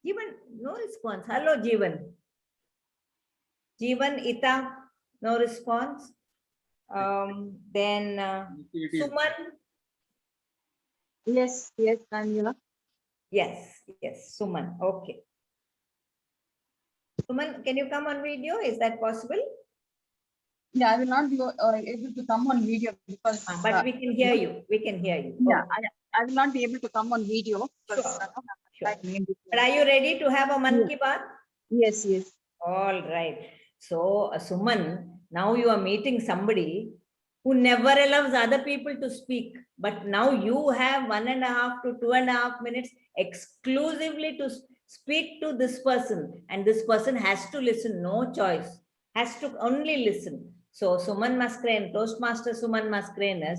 Jeevan, no response. Hello, Jeevan. Jeevan, Ita, no response. Then Suman. Yes, yes, I'm here. Yes, yes, Suman. Okay. Suman, can you come on video? Is that possible? Yeah, I will not be able to come on video because. But we can hear you. We can hear you. Yeah, Okay. I will not be able to come on video because. Sure. But are you ready to have a Man Ki Baat? Yes, yes. All right. So, Suman, now you are meeting somebody who never allows other people to speak. But now you have 1.5 to 2.5 minutes exclusively to speak to this person. And this person has to listen, no choice, has to only listen. So, Suman Mascarenhas, Toastmaster Suman Mascarenhas,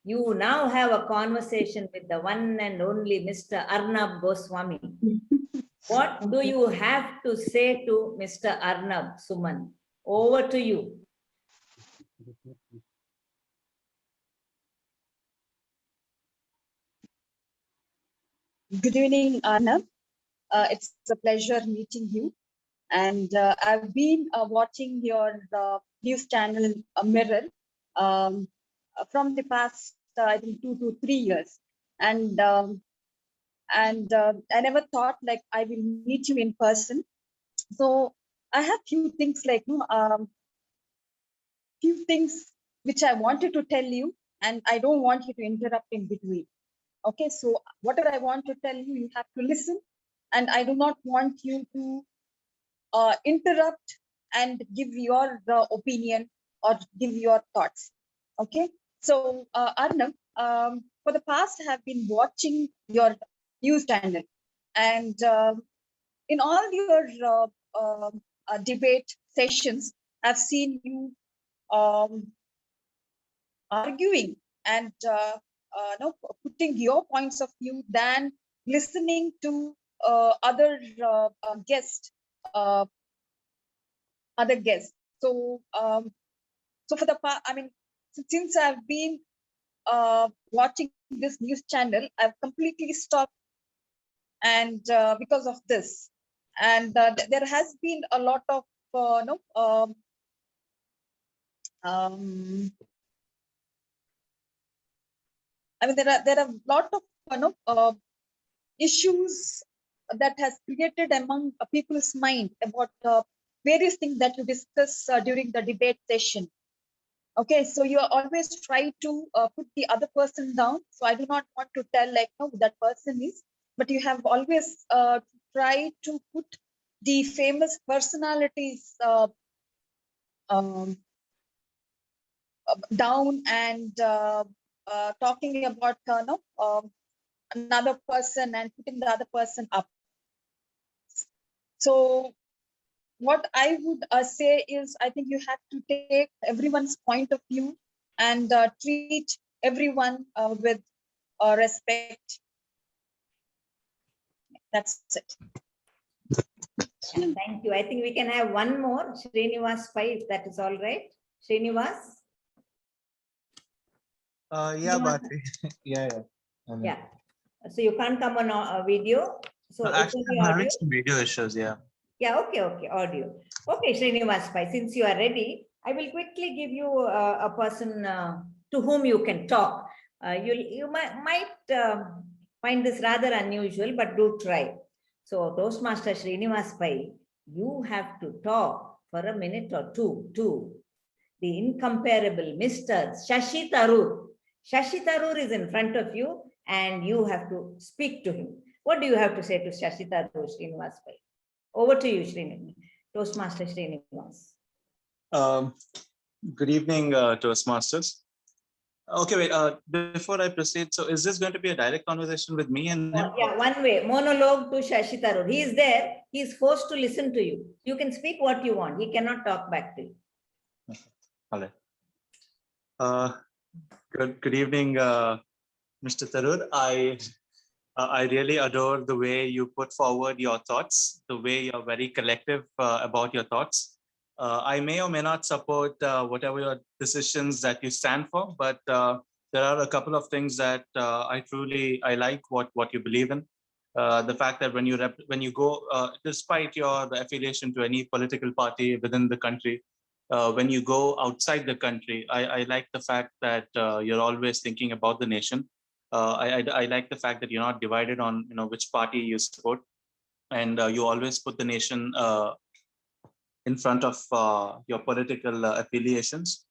you now have a conversation with the one and only Mr. Arnab Goswami. What do you have to say to Mr. Arnab, Suman? Over to you. Good evening, Arnab. It's a pleasure meeting you. And I've been watching your news channel, Mirror, from the past, I think, 2 to 3 years. And I never thought like I will meet you in person. So I have few things like, few things which I wanted to tell you, and I don't want you to interrupt in between. Okay, so whatever I want to tell you, you have to listen, and I do not want you to interrupt and give your opinion or give your thoughts. Okay, so Arnab, for the past, I have been watching your news channel, and in all your debate sessions, I've seen you arguing and no, putting your points of view than listening to other guests, other guests. So, so for the past, I mean, since I've been watching this news channel, I've completely stopped, and because of this, and there has been a lot of no. I mean, there are a lot of issues that has created among people's mind about various things that you discuss during the debate session. Okay, so you always try to put the other person down. So I do not want to tell like no that person is, but you have always tried to put the famous personalities down and talking about another person and putting the other person up. So what I would say is, I think you have to take everyone's point of view and treat everyone with respect. That's it. Thank you. I think we can have one more, Srinivas Pai, if that is all right. Srinivas? Yeah, Bharti. Yeah. Yeah. So you can't come on a video. So No, actually, only I'm having audio. some video issues. Yeah. Yeah, okay, audio. Okay, Srinivas Pai, since you are ready, I will quickly give you a person to whom you can talk. You might find this rather unusual, but do try. So Toastmaster Srinivas Pai, you have to talk for a minute or two to the incomparable Mr. Shashi Tharoor. Shashi Tharoor is in front of you and you have to speak to him. What do you have to say to Shashi Tharoor, Srinivas Pai? Over to you, Srinivas. Toastmaster Srinivas. Good evening, Toastmasters. Okay, wait, before I proceed, so is this going to be a direct conversation with me and him? Yeah, one way, monologue to Shashi Tharoor. He is there, he is forced to listen to you. You can speak what you want, he cannot talk back to you. Okay. All right. Good evening, Mr. Tharoor. I really adore the way you put forward your thoughts, the way you're very collective about your thoughts. I may or may not support whatever your decisions that you stand for, but there are a couple of things that I like what you believe in. The fact that when you go, despite your affiliation to any political party within the country, when you go outside the country, I like the fact that you're always thinking about the nation. I like the fact that you're not divided on which party you support, and you always put the nation in front of your political affiliations.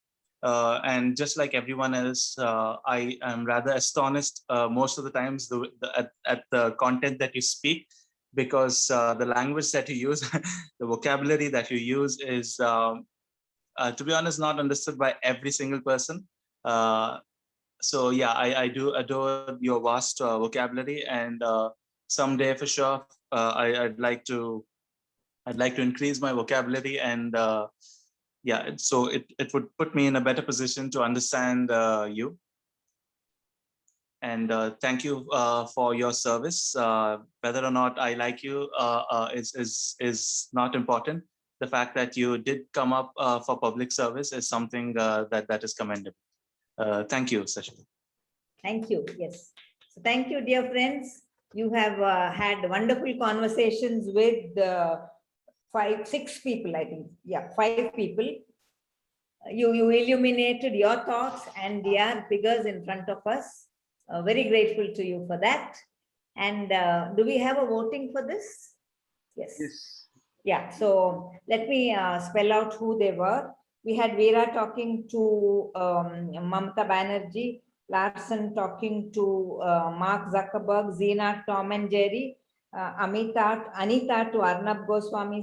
And just like everyone else, I am rather astonished most of the times at the content that you speak, because the language that you use, the vocabulary that you use is, to be honest, not understood by every single person. So yeah, I do adore your vast vocabulary, and someday for sure, I'd like to increase my vocabulary, and yeah, so it would put me in a better position to understand you. And thank you for your service. Whether or not I like you is not important. The fact that you did come up for public service is something that is commendable. Thank you, Sashita. Thank you. Yes. So thank you, dear friends. You have had wonderful conversations with 6 people, I think. Yeah, 5 people. You illuminated your thoughts and their figures in front of us. Very grateful to you for that. And do we have a voting for this? Yes. Yes. Yeah, so let me spell out who they were. We had Veera talking to Mamata Banerjee, Larson talking to Mark Zuckerberg, Zina, Tom and Jerry, Anita to Arnab Goswami,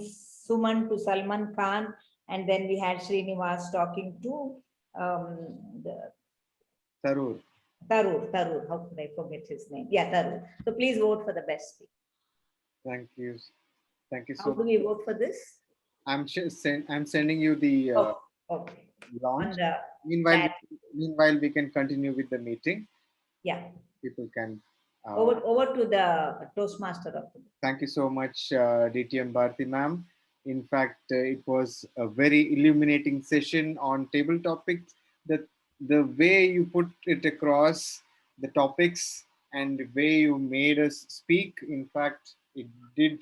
Suman to Salman Khan, and then we had Srinivas talking to Tarur. Tarur, how could I forget his name? Yeah, Tarur. So please vote for the best speaker. Thank you. Thank you so How do much. we vote for this? I'm sending you the Okay. launch. On Meanwhile, we can continue with the meeting. Yeah. People can. Over to the Toastmaster of the day. Thank you so much, DTM Bharti ma'am. In fact, it was a very illuminating session on table topics. The way you put it across, the topics, and the way you made us speak, in fact, it did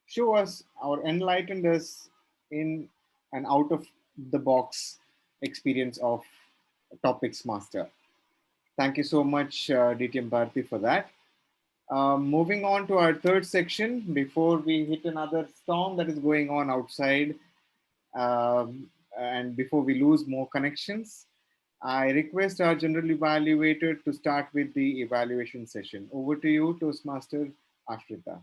show us or enlightened us in an out of the box experience of topics master. Thank you so much, DTM Bharti, for that. Moving on to our third section, before we hit another storm that is going on outside, and before we lose more connections, I request our general evaluator to start with the evaluation session. Over to you, Toastmaster Ashrita.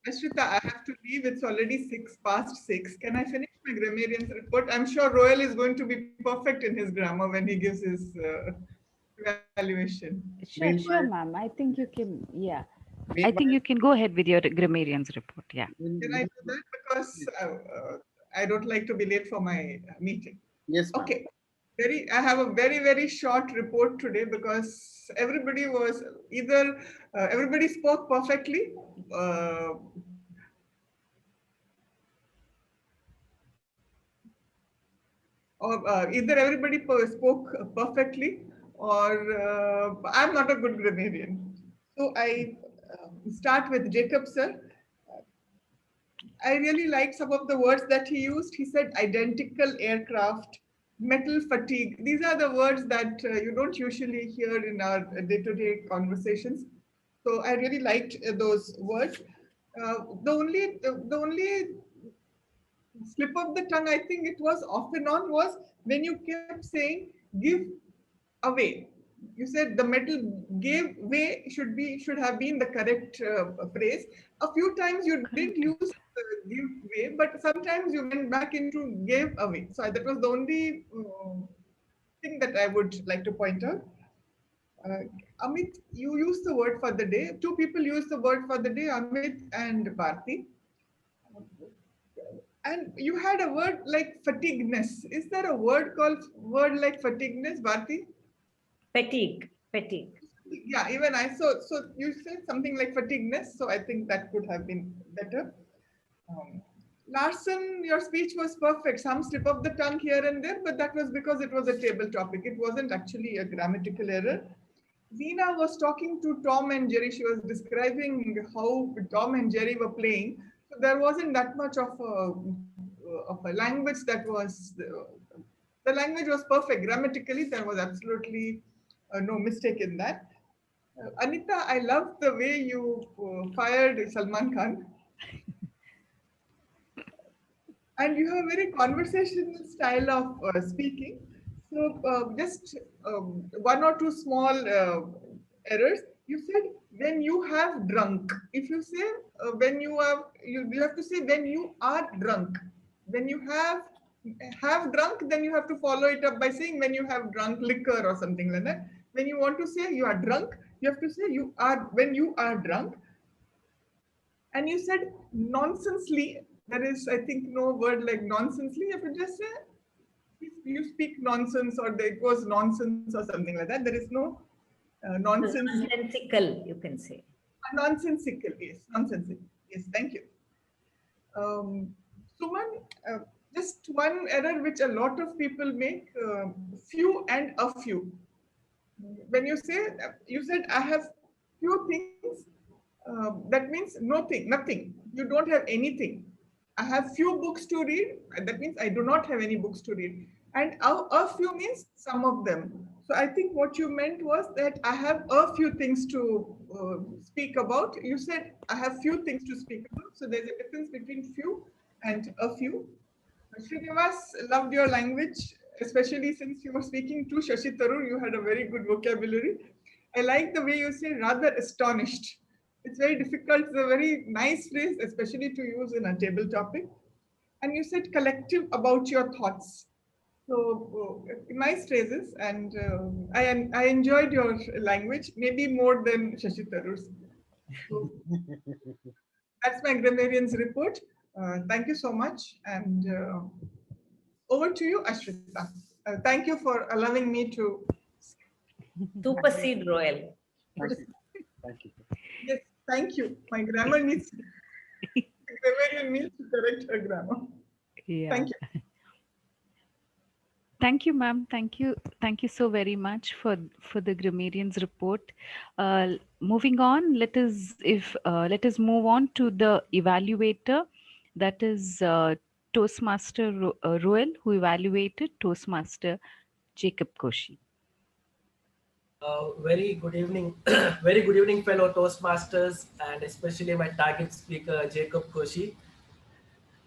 Ashrita, I have to leave. It's already 6:06. Can I finish my grammarian's report? I'm sure Royal is going to be perfect in his grammar when he gives his evaluation. Sure, ma'am. I think you can, yeah. I think you can go ahead with your grammarian's report, yeah. Can I do that? Because I don't like to be late for my meeting. Yes. Okay. I have a very, very short report today because everybody was either, everybody spoke perfectly, or either everybody spoke perfectly, or I'm not a good grammarian. So I start with Jacob sir. I really like some of the words that he used. He said identical aircraft, metal fatigue. These are the words that you don't usually hear in our day-to-day conversations. So I really liked those words. The only slip of the tongue, I think it was off and on, was when you kept saying give away. You said the metal gave way should have been the correct phrase. A few times you didn't use give way, but sometimes you went back into gave away. So that was the only thing that I would like to point out. Amit, you used the word for the day. 2 people used the word for the day, Amit and Bharti. And you had a word like fatigueness. Is there a word like fatigueness, Bharti? Fatigue. Yeah, even I saw. So you said something like fatigueness. So I think that could have been better. Larson, your speech was perfect. Some slip of the tongue here and there, but that was because it was a table topic. It wasn't actually a grammatical error. Zina was talking to Tom and Jerry. She was describing how Tom and Jerry were playing. So there wasn't that much of a language that was The language was perfect. Grammatically, there was absolutely no mistake in that. Anita, I love the way you fired Salman Khan. And you have a very conversational style of speaking. So just one or two small errors. You said when you have drunk. If you say when you have to say when you are drunk. When you have drunk, then you have to follow it up by saying when you have drunk liquor or something like that. When you want to say you are drunk, you have to say you are when you are drunk. And you said nonsensely. There is, I think, no word like nonsensely. You have to just say you speak nonsense or it was nonsense or something like that. There is no nonsense. Nonsensical, you can say. Nonsensical, yes. Nonsensical. Yes, thank you. Suman, just one error which a lot of people make, few and a few. When you say, you said, I have few things, that means nothing. You don't have anything. I have few books to read. That means I do not have any books to read. And a few means some of them. So I think what you meant was that I have a few things to speak about. You said I have few things to speak about. So there's a difference between few and a few. Srinivas loved your language, especially since you were speaking to Shashi Tharoor. You had a very good vocabulary. I like the way you say rather astonished. It's very difficult. It's a very nice phrase, especially to use in a table topic. And you said collective about your thoughts. So nice phrases, and I enjoyed your language, maybe more than Shashi Tharoor's. So that's my grammarian's report. Thank you so much, and over to you, Ashrita. Thank you for allowing me to Supersede Royal. Thank you. Yes, thank you. My grammar needs grammarian needs to correct her grammar. Yeah. Thank you. Thank you, ma'am. Thank you. Thank you so very much for the grammarian's report. Moving on, let us move on to the evaluator, that is Toastmaster Royal, who evaluated Toastmaster Jacob Koshi. Very good evening, very good evening, fellow Toastmasters, and especially my target speaker, Jacob Koshi.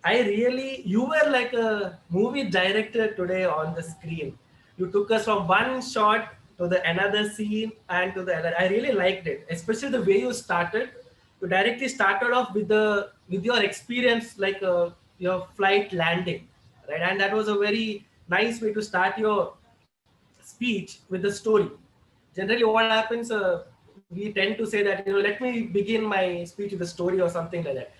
You were like a movie director today on the screen. You took us from one shot to the another scene and to the other. I really liked it, especially the way you started. You directly started off with your experience, like your flight landing, right? And that was a very nice way to start your speech with the story. Generally, what happens, we tend to say that, let me begin my speech with a story or something like that.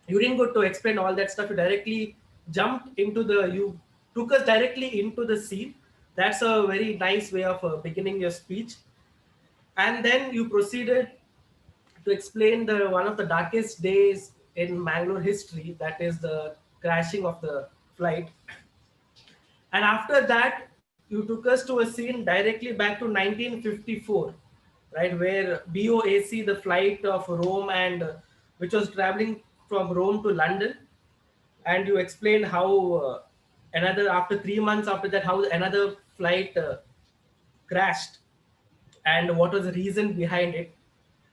You didn't go to explain all that stuff. You directly you took us directly into the scene. That's a very nice way of beginning your speech. And then you proceeded to explain one of the darkest days in Mangalore history, that is the crashing of the flight. And after that, you took us to a scene directly back to 1954, right, where BOAC, the flight of Rome, and which was traveling from Rome to London, and you explained how after 3 months after that, how another flight crashed and what was the reason behind it.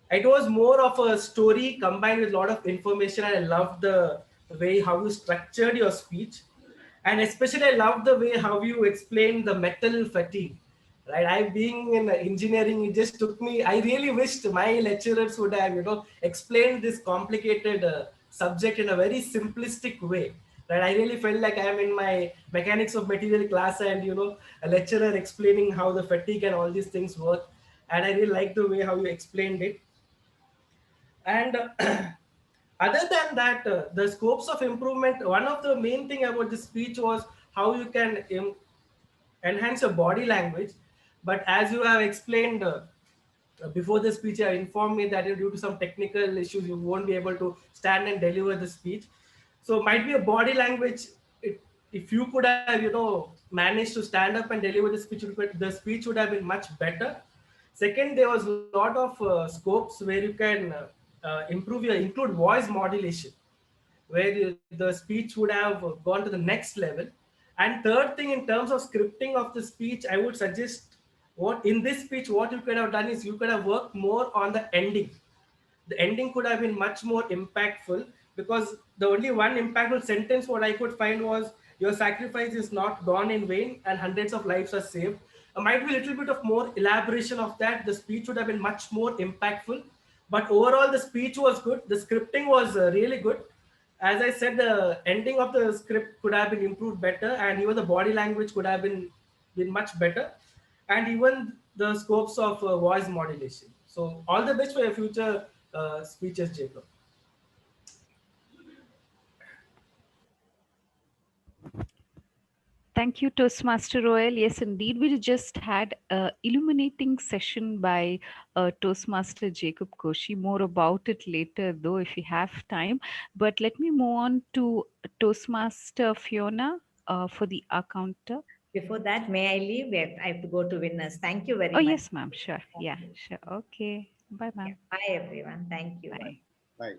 It was more of a story combined with a lot of information, and I loved the way how you structured your speech. And especially I love the way how you explain the metal fatigue, right? I being in engineering, it just took me, I really wished my lecturers would have, explained this complicated subject in a very simplistic way, right? I really felt like I'm in my mechanics of material class and, a lecturer explaining how the fatigue and all these things work. And I really like the way how you explained it. And other than that, the scopes of improvement, one of the main thing about the speech was how you can enhance your body language. But as you have explained before the speech, you have informed me that due to some technical issues, you won't be able to stand and deliver the speech. So might be a body language. If you could have, managed to stand up and deliver the speech would have been much better. Second, there was a lot of scopes where you can include voice modulation, where the speech would have gone to the next level. And third thing, in terms of scripting of the speech, I would suggest what in this speech, what you could have done is you could have worked more on the ending. The ending could have been much more impactful, because the only one impactful sentence what I could find was, your sacrifice is not gone in vain and hundreds of lives are saved. Might be a little bit of more elaboration of that. The speech would have been much more impactful. But overall, the speech was good. The scripting was really good. As I said, the ending of the script could have been improved better, and even the body language could have been much better, and even the scopes of voice modulation. So all the best for your future speeches, Jacob. Thank you, Toastmaster Royal. Yes, indeed. We just had a illuminating session by Toastmaster Jacob Koshi. More about it later, though, if we have time. But let me move on to Toastmaster Fiona for the counter. Before that, may I leave? I have to go to winners. Thank you very Oh, much. yes, ma'am. Sure. Yeah, sure. Okay. Bye, ma'am. Bye, everyone. Thank you. Bye. Bye.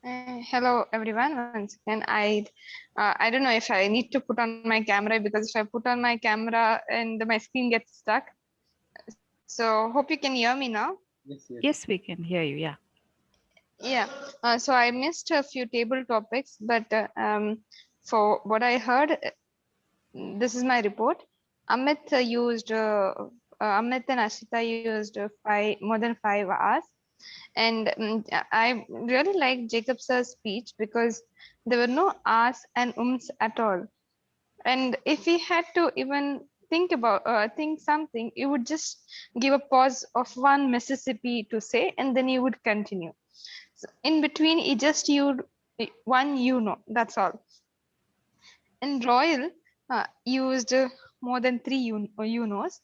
Hello everyone. Once again, I don't know if I need to put on my camera, because if I put on my camera and my screen gets stuck. So hope you can hear me now. Yes, we can hear you. Yeah. Yeah. So I missed a few table topics, but for what I heard, this is my report. Amit Amit and Ashita used more than 5 hours. And I really liked Jacob sir's speech, because there were no ahs and ums at all. And if he had to even think something, he would just give a pause of one Mississippi to say, and then he would continue. So in between, he just used one that's all. And Royal used more than 3 you-knows.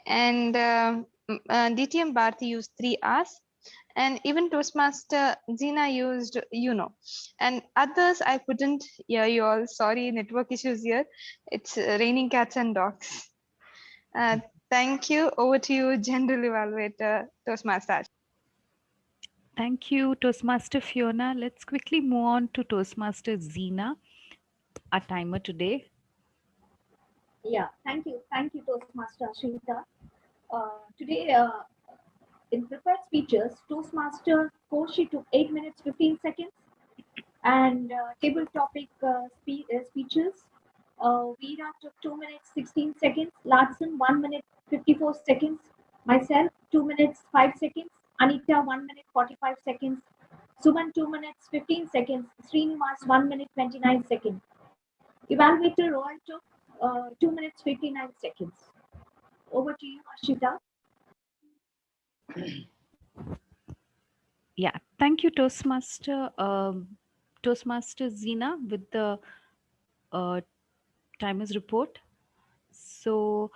And DTM Bharti used 3 hours. And even Toastmaster Zina used, and others I couldn't hear you all. Sorry, network issues here. It's raining cats and dogs. Thank you. Over to you, General Evaluator Toastmaster. Thank you, Toastmaster Fiona. Let's quickly move on to Toastmaster Zina, our timer today. Yeah, thank you, Toastmaster Ashita. Today, in prepared speeches, Toastmaster Koshi took 8 minutes 15 seconds, and table topic speeches, Veera took 2 minutes 16 seconds, Larson 1 minute 54 seconds, myself 2 minutes 5 seconds, Anita 1 minute 45 seconds, Suman 2 minutes 15 seconds, Srinivas 1 minute 29 seconds. Evaluator Roy took 2 minutes 59 seconds. Over to you, Ashita. Yeah, thank you, Toastmaster. Toastmaster Zina with the timer's report. So,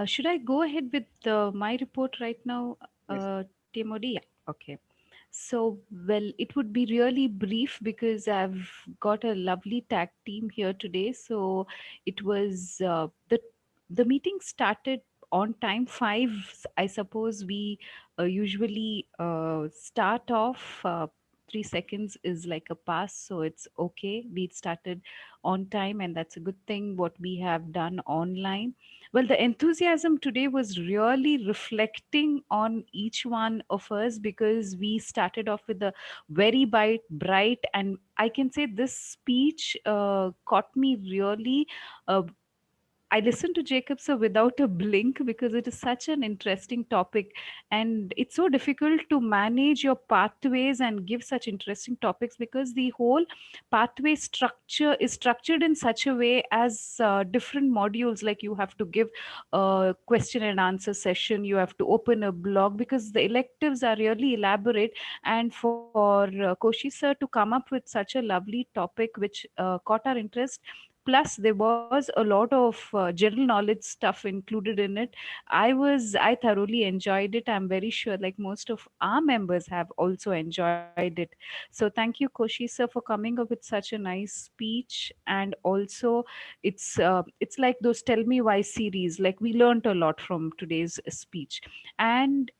should I go ahead with my report right now, Timodi? Yeah, okay. So, well, it would be really brief because I've got a lovely tag team here today. So, it was the meeting started on time 5. I suppose we usually start off 3 seconds is like a pass, so it's okay. We started on time, and that's a good thing. What we have done online, well, the enthusiasm today was really reflecting on each one of us, because we started off with a very bright, and I can say this speech caught me really. I listened to Jacob sir without a blink, because it is such an interesting topic, and it's so difficult to manage your pathways and give such interesting topics, because the whole pathway structure is structured in such a way as different modules, like you have to give a question and answer session, you have to open a blog, because the electives are really elaborate. And for Koshi sir to come up with such a lovely topic which caught our interest, plus there was a lot of general knowledge stuff included in it. I thoroughly enjoyed it. I'm very sure like most of our members have also enjoyed it. So thank you, Koshi sir, for coming up with such a nice speech. And also it's like those Tell Me Why series, like we learned a lot from today's speech. And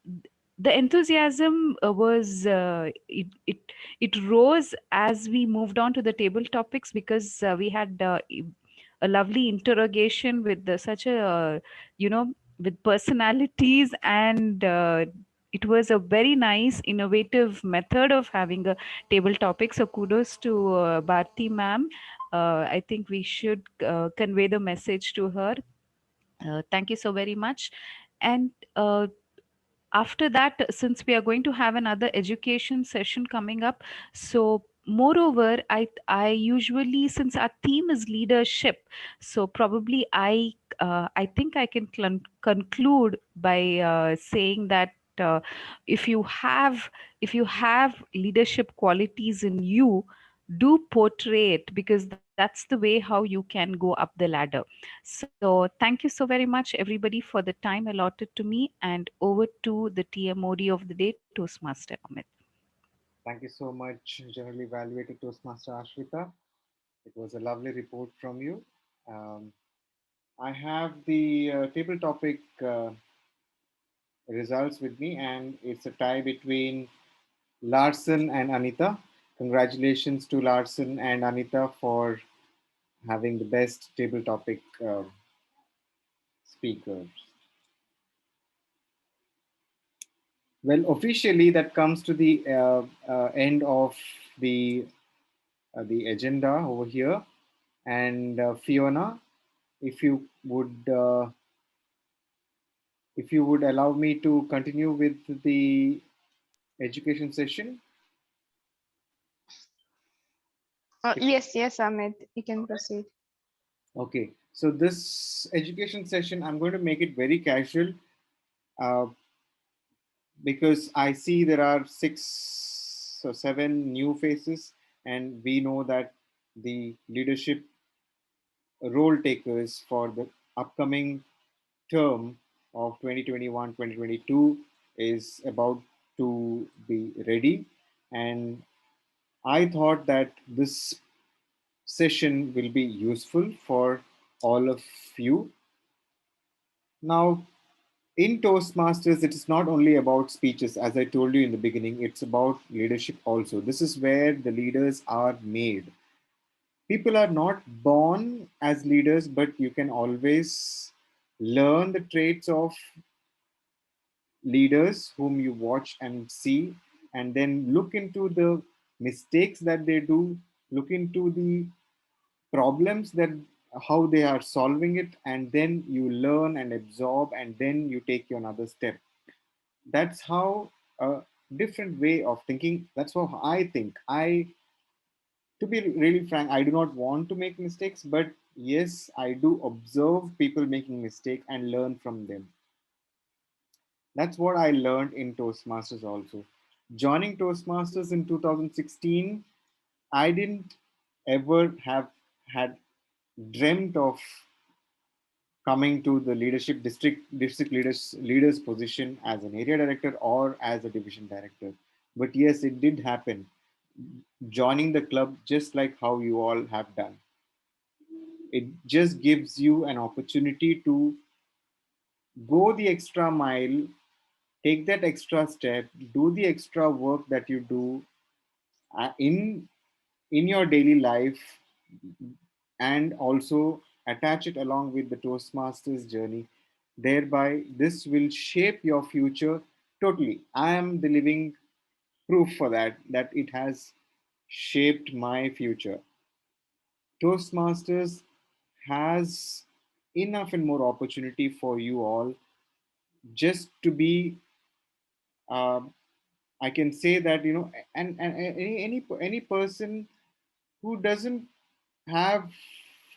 the enthusiasm was it rose as we moved on to the table topics, because we had a lovely interrogation with such a, with personalities, and it was a very nice, innovative method of having a table topic. So kudos to Bharti ma'am. I think we should convey the message to her. Thank you so very much. And after that, since we are going to have another education session coming up, so moreover, I usually, since our theme is leadership, so probably I think I can conclude by saying that if you have leadership qualities in you, do portray it, because that's the way how you can go up the ladder. So thank you so very much, everybody, for the time allotted to me, and over to the TMOD of the day, Toastmaster Amit. Thank you so much, Generally Evaluated Toastmaster Ashrita. It was a lovely report from you. Um, I have the table topic results with me, and it's a tie between Larson and Anita. Congratulations to Larson and Anita for having the best table topic speakers. Well, officially, that comes to the end of the agenda over here. And Fiona, if you would allow me to continue with the education session. Yes, Amit, you can proceed. Okay, so this education session, I'm going to make it very casual because I see there are 6 or 7 new faces, and we know that the leadership role takers for the upcoming term of 2021-2022 is about to be ready. And I thought that this session will be useful for all of you. Now, in Toastmasters, it is not only about speeches, as I told you in the beginning, it's about leadership also. This is where the leaders are made. People are not born as leaders, but you can always learn the traits of leaders whom you watch and see, and then look into the mistakes that they do, look into the problems that how they are solving it, and then you learn and absorb, and then you take your another step. That's how a different way of thinking. That's how I think. To be really frank, I do not want to make mistakes, but yes, I do observe people making mistakes and learn from them. That's what I learned in Toastmasters also. Joining Toastmasters in 2016, I didn't ever have had dreamt of coming to the leadership district leaders position as an area director or as a division director. But yes, it did happen. Joining the club just like how you all have done. It just gives you an opportunity to go the extra mile, take that extra step, do the extra work that you do in your daily life, and also attach it along with the Toastmasters journey. Thereby, this will shape your future totally. I am the living proof for that, that it has shaped my future. Toastmasters has enough and more opportunity for you all just to be I can say that, and any person who doesn't have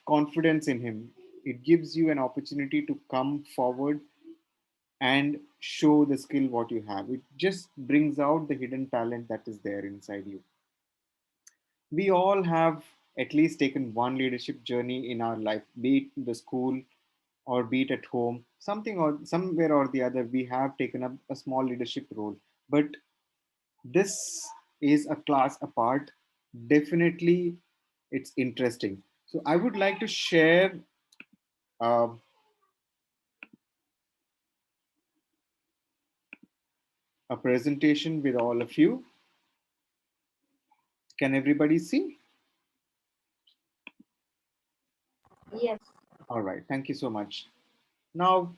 confidence in him, it gives you an opportunity to come forward and show the skill what you have. It just brings out the hidden talent that is there inside you. We all have at least taken one leadership journey in our life, be it in the school or be it at home, something or somewhere or the other, we have taken up a small leadership role. But this is a class apart. Definitely, it's interesting. So I would like to share uh, a presentation with all of you. Can everybody see? Yes. All right. Thank you so much. Now,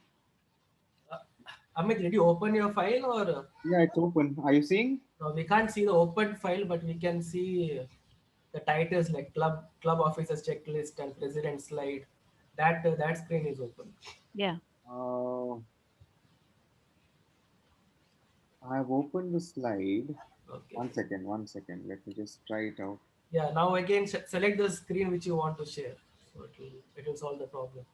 Amit, did you open your file or? yeah, it's open. Are you seeing? No, we can't see the open file, but we can see the titles like club officers checklist and president slide. That screen is open. Yeah. I've opened the slide. Okay. One second. Let me just try it out. Yeah. Now again, select the screen which you want to share. So it will solve the problem.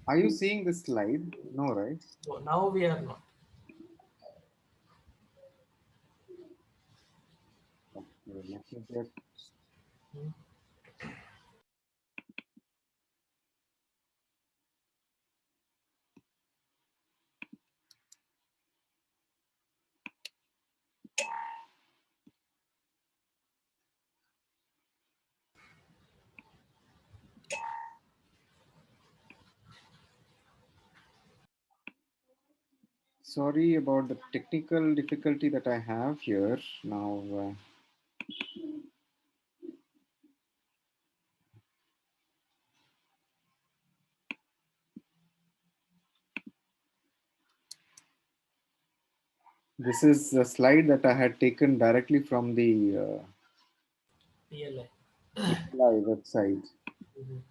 Are you seeing the slide? No, right? So now we are not. Okay, let me just. Sorry about the technical difficulty that I have here. Now, this is a slide that I had taken directly from the PLI. PLI website. Mhm.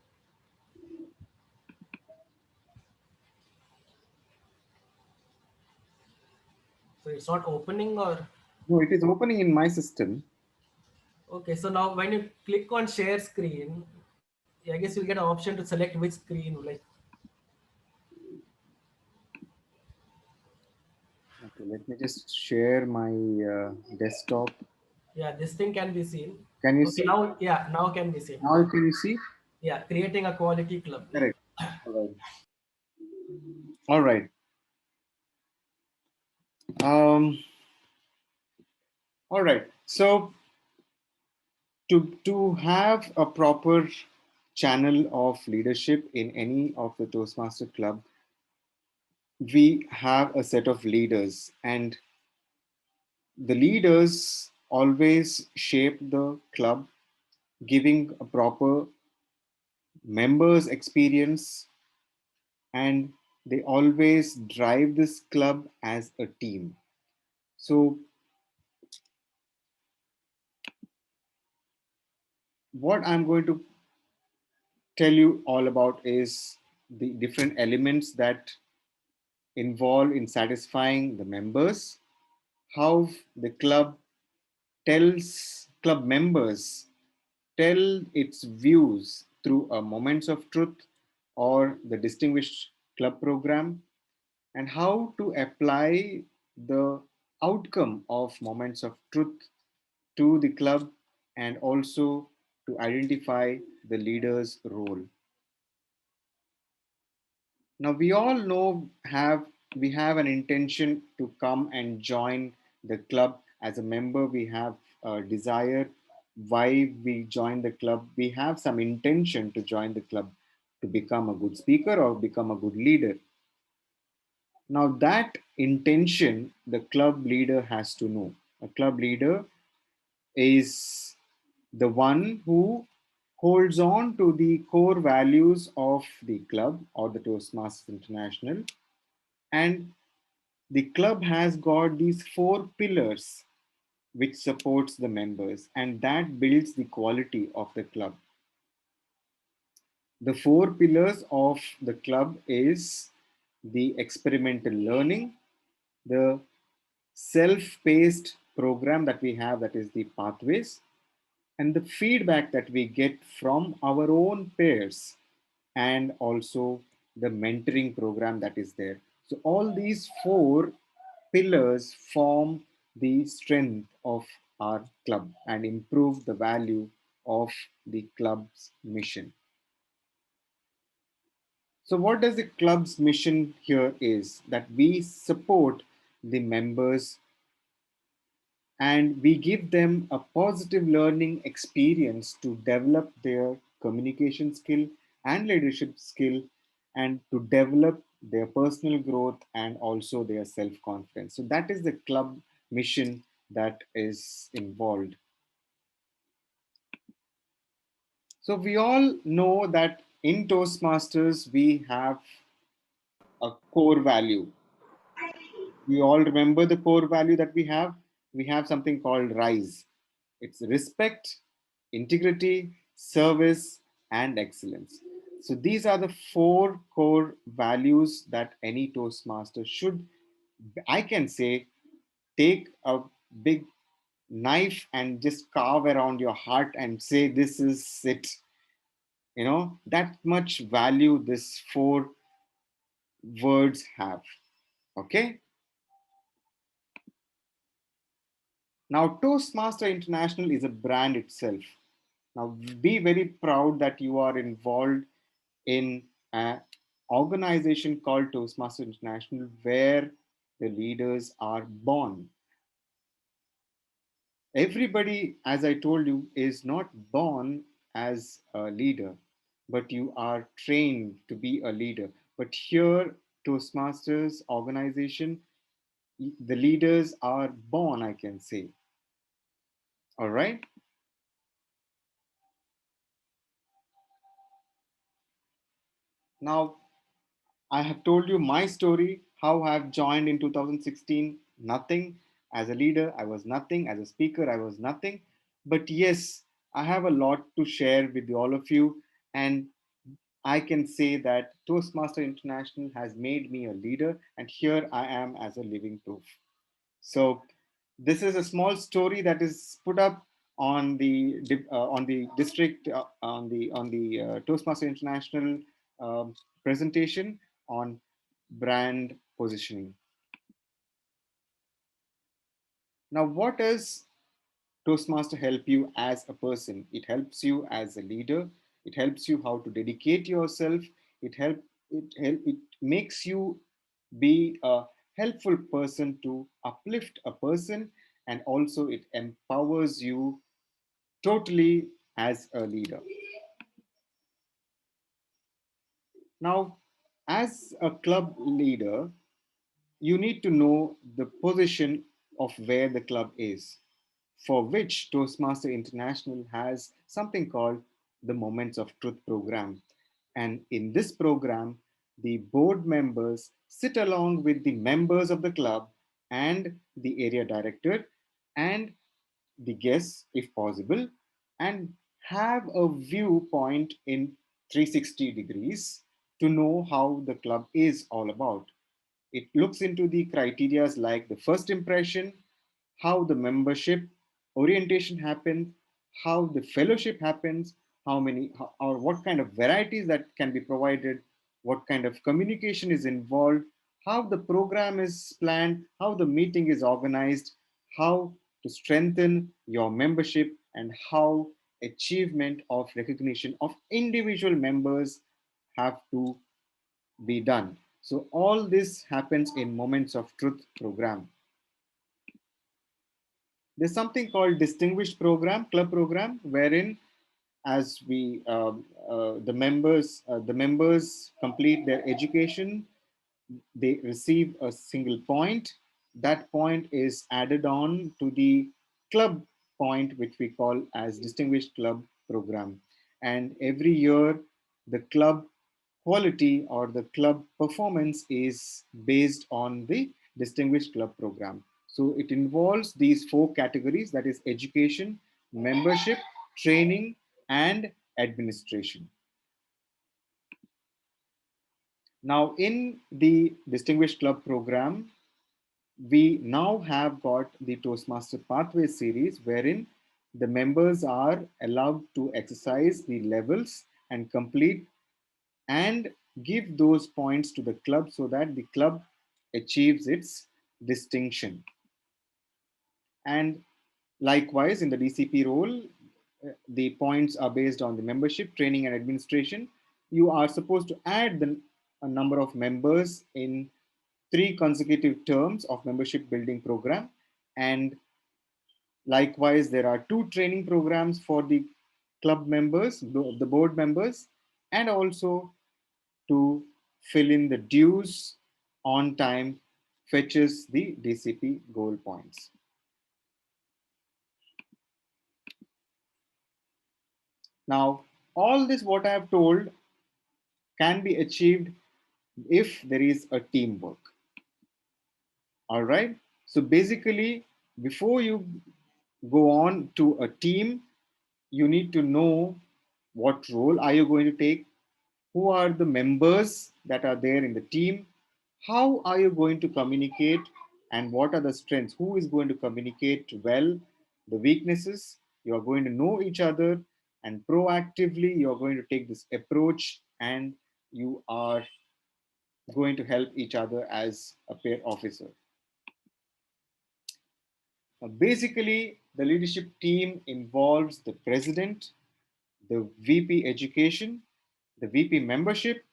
So it's not opening or? No, it is opening in my system. Okay, so now when you click on share screen, I guess you'll get an option to select which screen, like. Okay, let me just share my desktop. Yeah, this thing can be seen. Can you Okay, see? now, yeah, now can be seen. Now can you see? Yeah, creating a quality club. Correct. All right. All right. All right. So to have a proper channel of leadership in any of the Toastmaster club, we have a set of leaders, and the leaders always shape the club, giving a proper members experience, and they always drive this club as a team. So what I'm going to tell you all about is the different elements that involved in satisfying the members, how the club members tell its views through a moments of truth or the distinguished club program, and how to apply the outcome of moments of truth to the club, and also to identify the leader's role. Now we all know we have an intention to come and join the club as a member. We have a desire why we join the club. We have some intention to join the club to become a good speaker or become a good leader. Now that intention the club leader has to know. A club leader is the one who holds on to the core values of the club or the Toastmasters International, and the club has got these four pillars which supports the members, and that builds the quality of the club. The four pillars of the club is the experimental learning, the self-paced program that we have, that is the pathways, and the feedback that we get from our own peers, and also the mentoring program that is there. So all these four pillars form the strength of our club and improve the value of the club's mission. So what does the club's mission here is that we support the members and we give them a positive learning experience to develop their communication skill and leadership skill, and to develop their personal growth and also their self-confidence. So that is the club mission that is involved. So we all know that in Toastmasters, we have a core value. We all remember the core value that we have. We have something called RISE. It's respect, integrity, service, and excellence. So these are the 4 core values that any Toastmaster should, I can say, take a big knife and just carve around your heart and say, this is it. You know, that much value this 4 words have. Okay. Now, Toastmaster International is a brand itself. Now, be very proud that you are involved in an organization called Toastmaster International, where the leaders are born. Everybody, as I told you, is not born as a leader, but you are trained to be a leader. But here, Toastmasters organization, the leaders are born, I can say. All right. Now, I have told you my story, how I have joined in 2016, nothing. As a leader, I was nothing. As a speaker, I was nothing. But yes, I have a lot to share with all of you. And I can say that Toastmaster International has made me a leader. And here I am as a living proof. So this is a small story that is put up on the district on the Toastmaster International presentation on brand positioning. Now, what does Toastmaster help you as a person? It helps you as a leader. It helps you how to dedicate yourself. It makes you be a helpful person to uplift a person, and also it empowers you totally as a leader. Now, as a club leader, you need to know the position of where the club is, for which Toastmaster International has something called the Moments of Truth program. And in this program, the board members sit along with the members of the club and the area director and the guests, if possible, and have a viewpoint in 360 degrees to know how the club is all about. It looks into the criterias like the first impression, how the membership orientation happens, how the fellowship happens, or what kind of varieties that can be provided, what kind of communication is involved, how the program is planned, how the meeting is organized, how to strengthen your membership, and how achievement of recognition of individual members have to be done. So all this happens in Moments of Truth program. There's something called Distinguished Program, Club Program, wherein as the members complete their education, they receive a single point. That point is added on to the club point, which we call as Distinguished Club Program. And every year, the club quality or the club performance is based on the Distinguished Club Program. So it involves these 4 categories, that is education, membership, training, and administration. Now, in the Distinguished Club Program, we now have got the Toastmaster Pathway series, wherein the members are allowed to exercise the levels and complete and give those points to the club so that the club achieves its distinction. And likewise, in the DCP role, the points are based on the membership, training, and administration. You are supposed to add a number of members in 3 consecutive terms of membership building program. And likewise, there are 2 training programs for the club members, the board members, and also to fill in the dues on time fetches the DCP goal points. Now, all this what I have told can be achieved if there is a teamwork. All right. So basically, before you go on to a team, you need to know what role are you going to take, who are the members that are there in the team, how are you going to communicate, and what are the strengths, who is going to communicate well, the weaknesses. You are going to know each other, and proactively you are going to take this approach, and you are going to help each other as a peer officer. Now, basically, the leadership team involves the president, the VP education, the VP membership,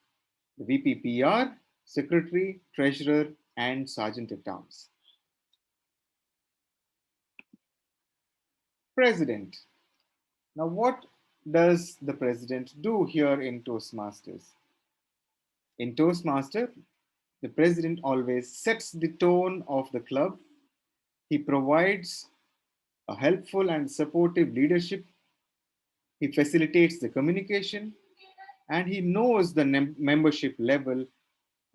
the VP PR, secretary, treasurer, and sergeant at arms. President. Now, what does the president do here in Toastmasters? In Toastmaster, the president always sets the tone of the club. He provides a helpful and supportive leadership. He facilitates the communication, and he knows the membership level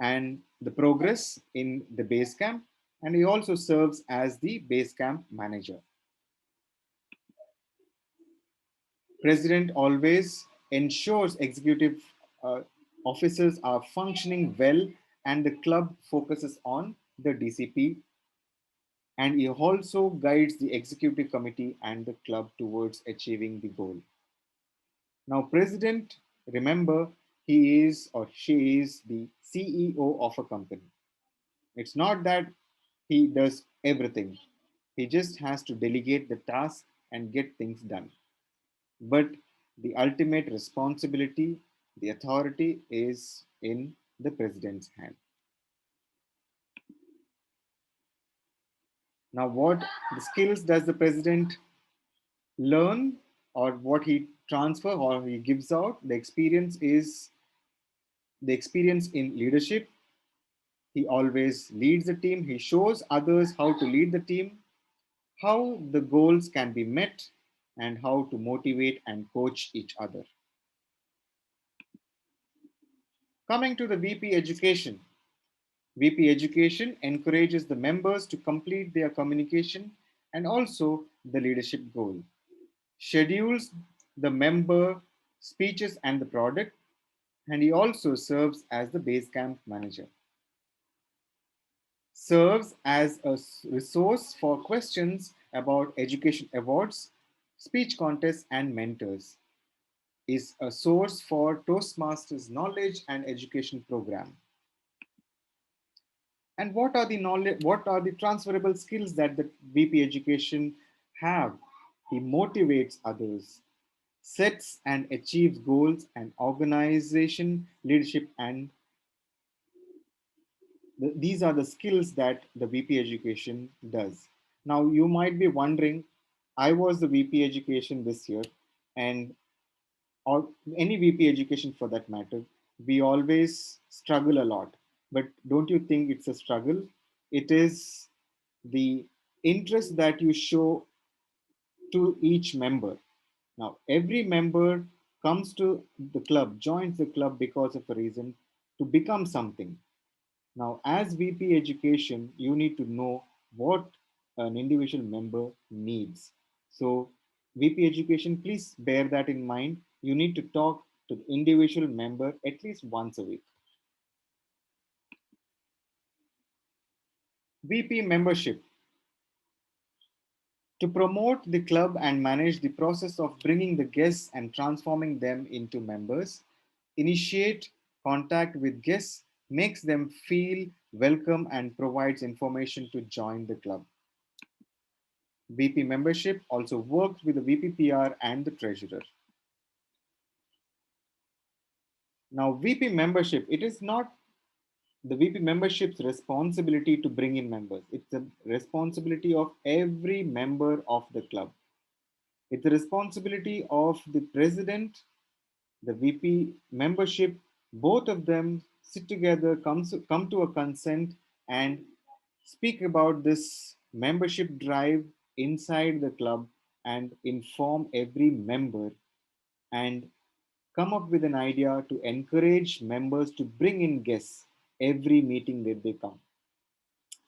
and the progress in the base camp, and he also serves as the base camp manager. President always ensures executive officers are functioning well, and the club focuses on the DCP, and he also guides the executive committee and the club towards achieving the goal. Now, president, remember, he is or she is the CEO of a company. It's not that he does everything. He just has to delegate the task and get things done. But the ultimate responsibility, the authority is in the president's hand. Now, what the skills does the president learn, or what he transfer or he gives out? The experience is the experience in leadership. He always leads the team. He shows others how to lead the team, how the goals can be met, and how to motivate and coach each other. Coming to the VP education. VP education encourages the members to complete their communication and also the leadership goal. Schedules the member speeches and the product, and he also serves as the base camp manager. Serves as a resource for questions about education awards, speech contests, and mentors. Is a source for Toastmasters knowledge and education program. And what are the knowledge, what are the transferable skills that the VP education have? He motivates others, sets and achieves goals, and organization, leadership, and these are the skills that the VP education does. Now, you might be wondering, I was the VP education this year, and or any VP education for that matter, we always struggle a lot. But don't you think it's a struggle? It is the interest that you show to each member. Now, every member comes to the club, joins the club because of a reason to become something. Now, as VP education, you need to know what an individual member needs. So, VP education, please bear that in mind. You need to talk to the individual member at least once a week. VP membership. To promote the club and manage the process of bringing the guests and transforming them into members, initiate contact with guests, makes them feel welcome, and provides information to join the club. VP membership also works with the VP PR and the treasurer. Now, VP membership, it is not the VP membership's responsibility to bring in members. It's the responsibility of every member of the club. It's the responsibility of the president, the VP membership, both of them sit together, come to a consent, and speak about this membership drive inside the club and inform every member and come up with an idea to encourage members to bring in guests every meeting that they come.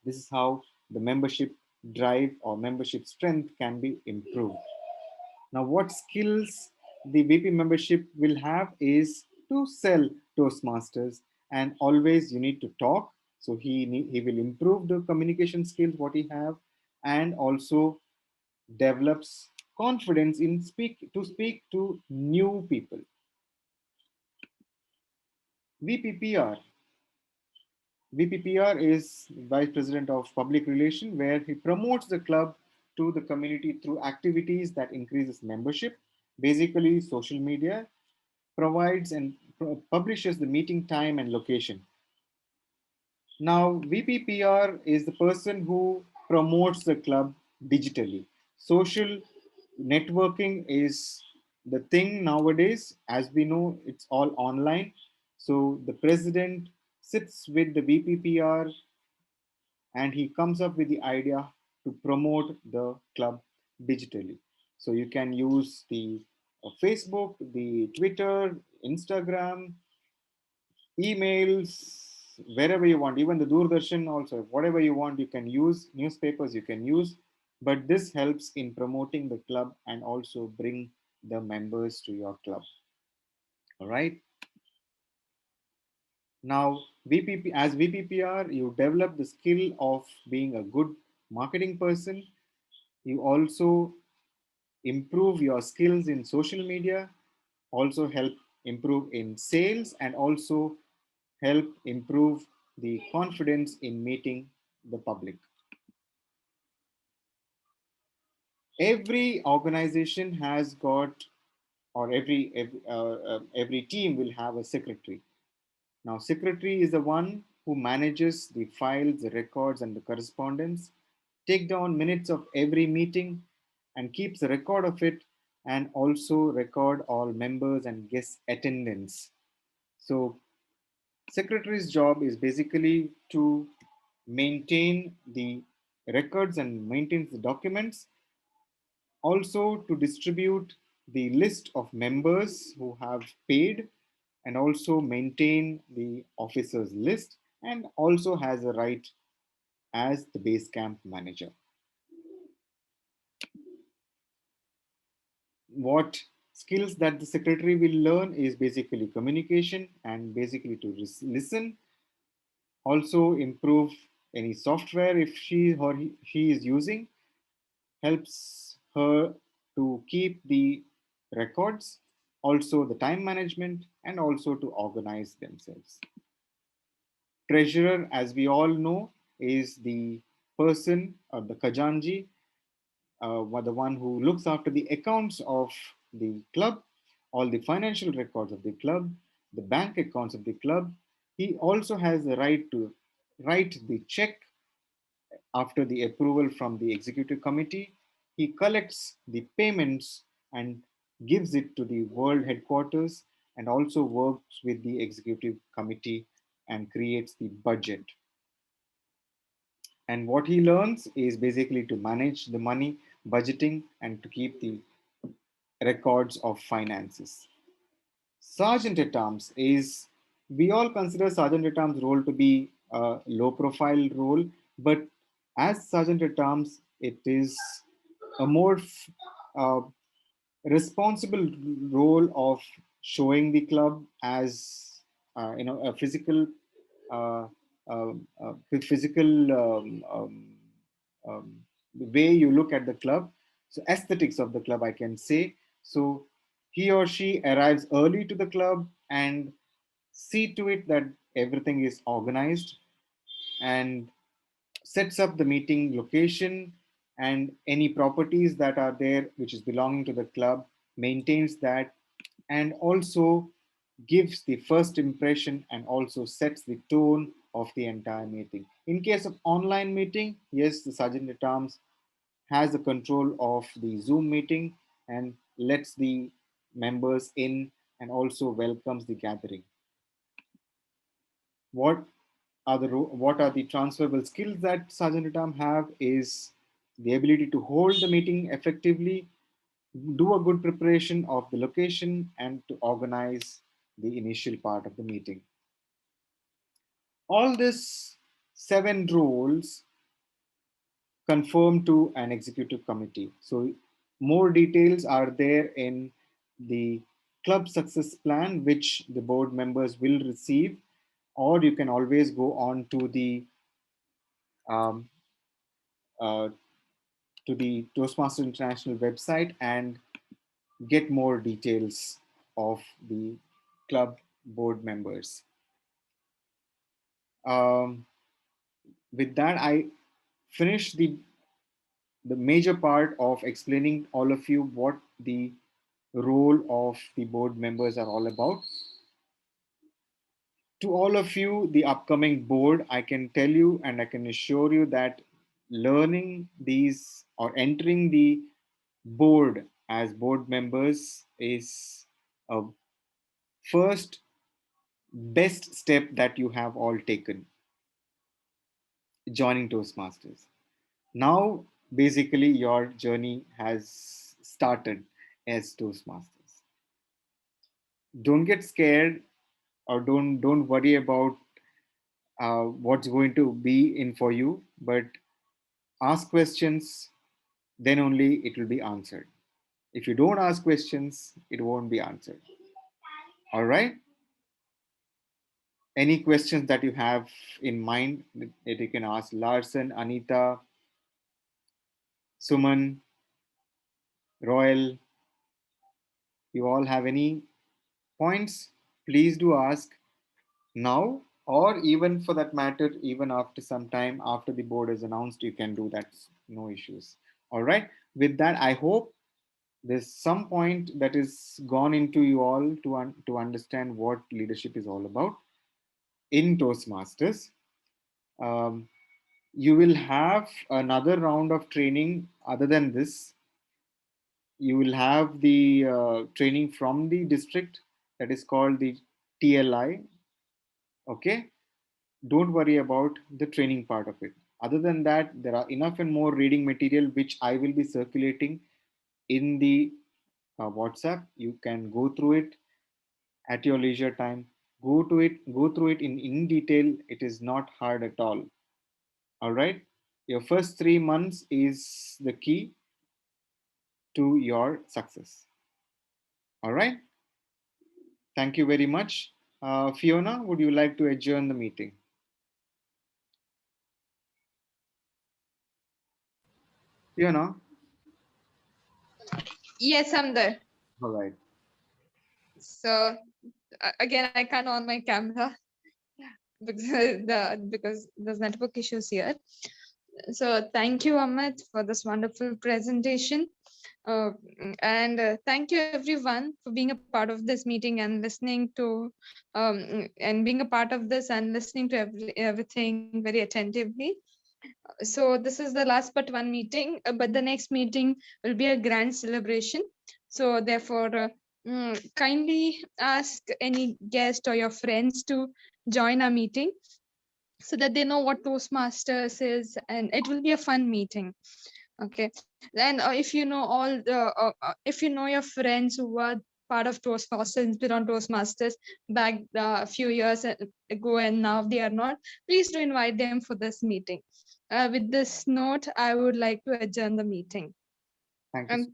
This is how the membership drive or membership strength can be improved. Now, what skills the VP membership will have is to sell Toastmasters, and always you need to talk. So he will improve the communication skills what he have, and also develops confidence in speak to new people. VPPR. VPPR is Vice President of Public Relations, where he promotes the club to the community through activities that increases membership, basically social media, provides and publishes the meeting time and location. Now, VPPR is the person who promotes the club digitally. Social networking is the thing nowadays. As we know, it's all online. So the president sits with the VPPR and he comes up with the idea to promote the club digitally. So you can use the Facebook, the Twitter, Instagram, emails, wherever you want, even the Doordarshan also, whatever you want, you can use, newspapers you can use, but this helps in promoting the club and also bring the members to your club. All right. Now, as VPPR, you develop the skill of being a good marketing person. You also improve your skills in social media, also help improve in sales, and also help improve the confidence in meeting the public. Every organization has got, or every team will have a secretary. Now, secretary is the one who manages the files, the records, and the correspondence, take down minutes of every meeting, and keeps a record of it, and also record all members and guest attendance. So secretary's job is basically to maintain the records and maintains the documents, also to distribute the list of members who have paid, and also maintain the officers list, and also has a right as the base camp manager. What skills that the secretary will learn is basically communication and basically to listen, also improve any software if she or he is using, helps her to keep the records, also the time management, and also to organize themselves. Treasurer, as we all know, is the person or the Khajanji, the one who looks after the accounts of the club, all the financial records of the club, the bank accounts of the club. He also has the right to write the check after the approval from the executive committee. He collects the payments and gives it to the world headquarters, and also works with the executive committee and creates the budget. And what he learns is basically to manage the money, budgeting, and to keep the records of finances. Sergeant at Arms is, we all consider Sergeant at Arms role to be a low profile role, but as Sergeant at Arms, it is a more responsible role of showing the club as a physical physical the way you look at the club. So aesthetics of the club, I can say. So he or she arrives early to the club and see to it that everything is organized, and sets up the meeting location and any properties that are there which is belonging to the club, maintains that, and also gives the first impression and also sets the tone of the entire meeting. In case of online meeting, yes, the Sergeant at Arms has the control of the Zoom meeting and lets the members in and also welcomes the gathering. What are the transferable skills that Sergeant at Arms have is the ability to hold the meeting effectively, do a good preparation of the location, and to organize the initial part of the meeting. All these 7 roles confirmed to an executive committee. So more details are there in the club success plan, which the board members will receive, or you can always go on um, uh, to the Toastmasters International website and get more details of the club board members. With that, I finished the major part of explaining all of you what the role of the board members are all about. To all of you, the upcoming board, I can tell you and I can assure you that learning these or entering the board as board members is a first best step that you have all taken, joining Toastmasters. Now, basically, your journey has started as Toastmasters. Don't get scared or don't worry about what's going to be in for you, but ask questions, then only it will be answered. If you don't ask questions, it won't be answered. All right? Any questions that you have in mind that you can ask Larson, Anita, Suman, Royal, you all have any points? Please do ask now, or even for that matter, even after some time after the board is announced, you can do that. No issues. All right. With that, I hope there's some point that is gone into you all to understand what leadership is all about in Toastmasters. Um, you will have another round of training other than this. You will have the training from the district that is called the TLI. Okay, don't worry about the training part of it. Other than that, there are enough and more reading material which I will be circulating in the WhatsApp. You can go through it at your leisure time. Go through it in detail. It is not hard at all. All right. Your first 3 months is the key to your success. All right. Thank you very much. Fiona, would you like to adjourn the meeting? Fiona? Yes, I'm there. All right. So again, I can't on my camera because there's network issues here. So thank you, Amit, for this wonderful presentation. And thank you everyone for being a part of this meeting and listening to and being a part of this and listening to everything very attentively. So this is the last but one meeting, but the next meeting will be a grand celebration. So therefore, kindly ask any guest or your friends to join our meeting so that they know what Toastmasters is, and it will be a fun meeting. Okay, then if you know all the if you know your friends who were part of Toastmasters, Inspiron Toastmasters back a few years ago, and now they are not, please do invite them for this meeting. With this note, I would like to adjourn the meeting. Thank you.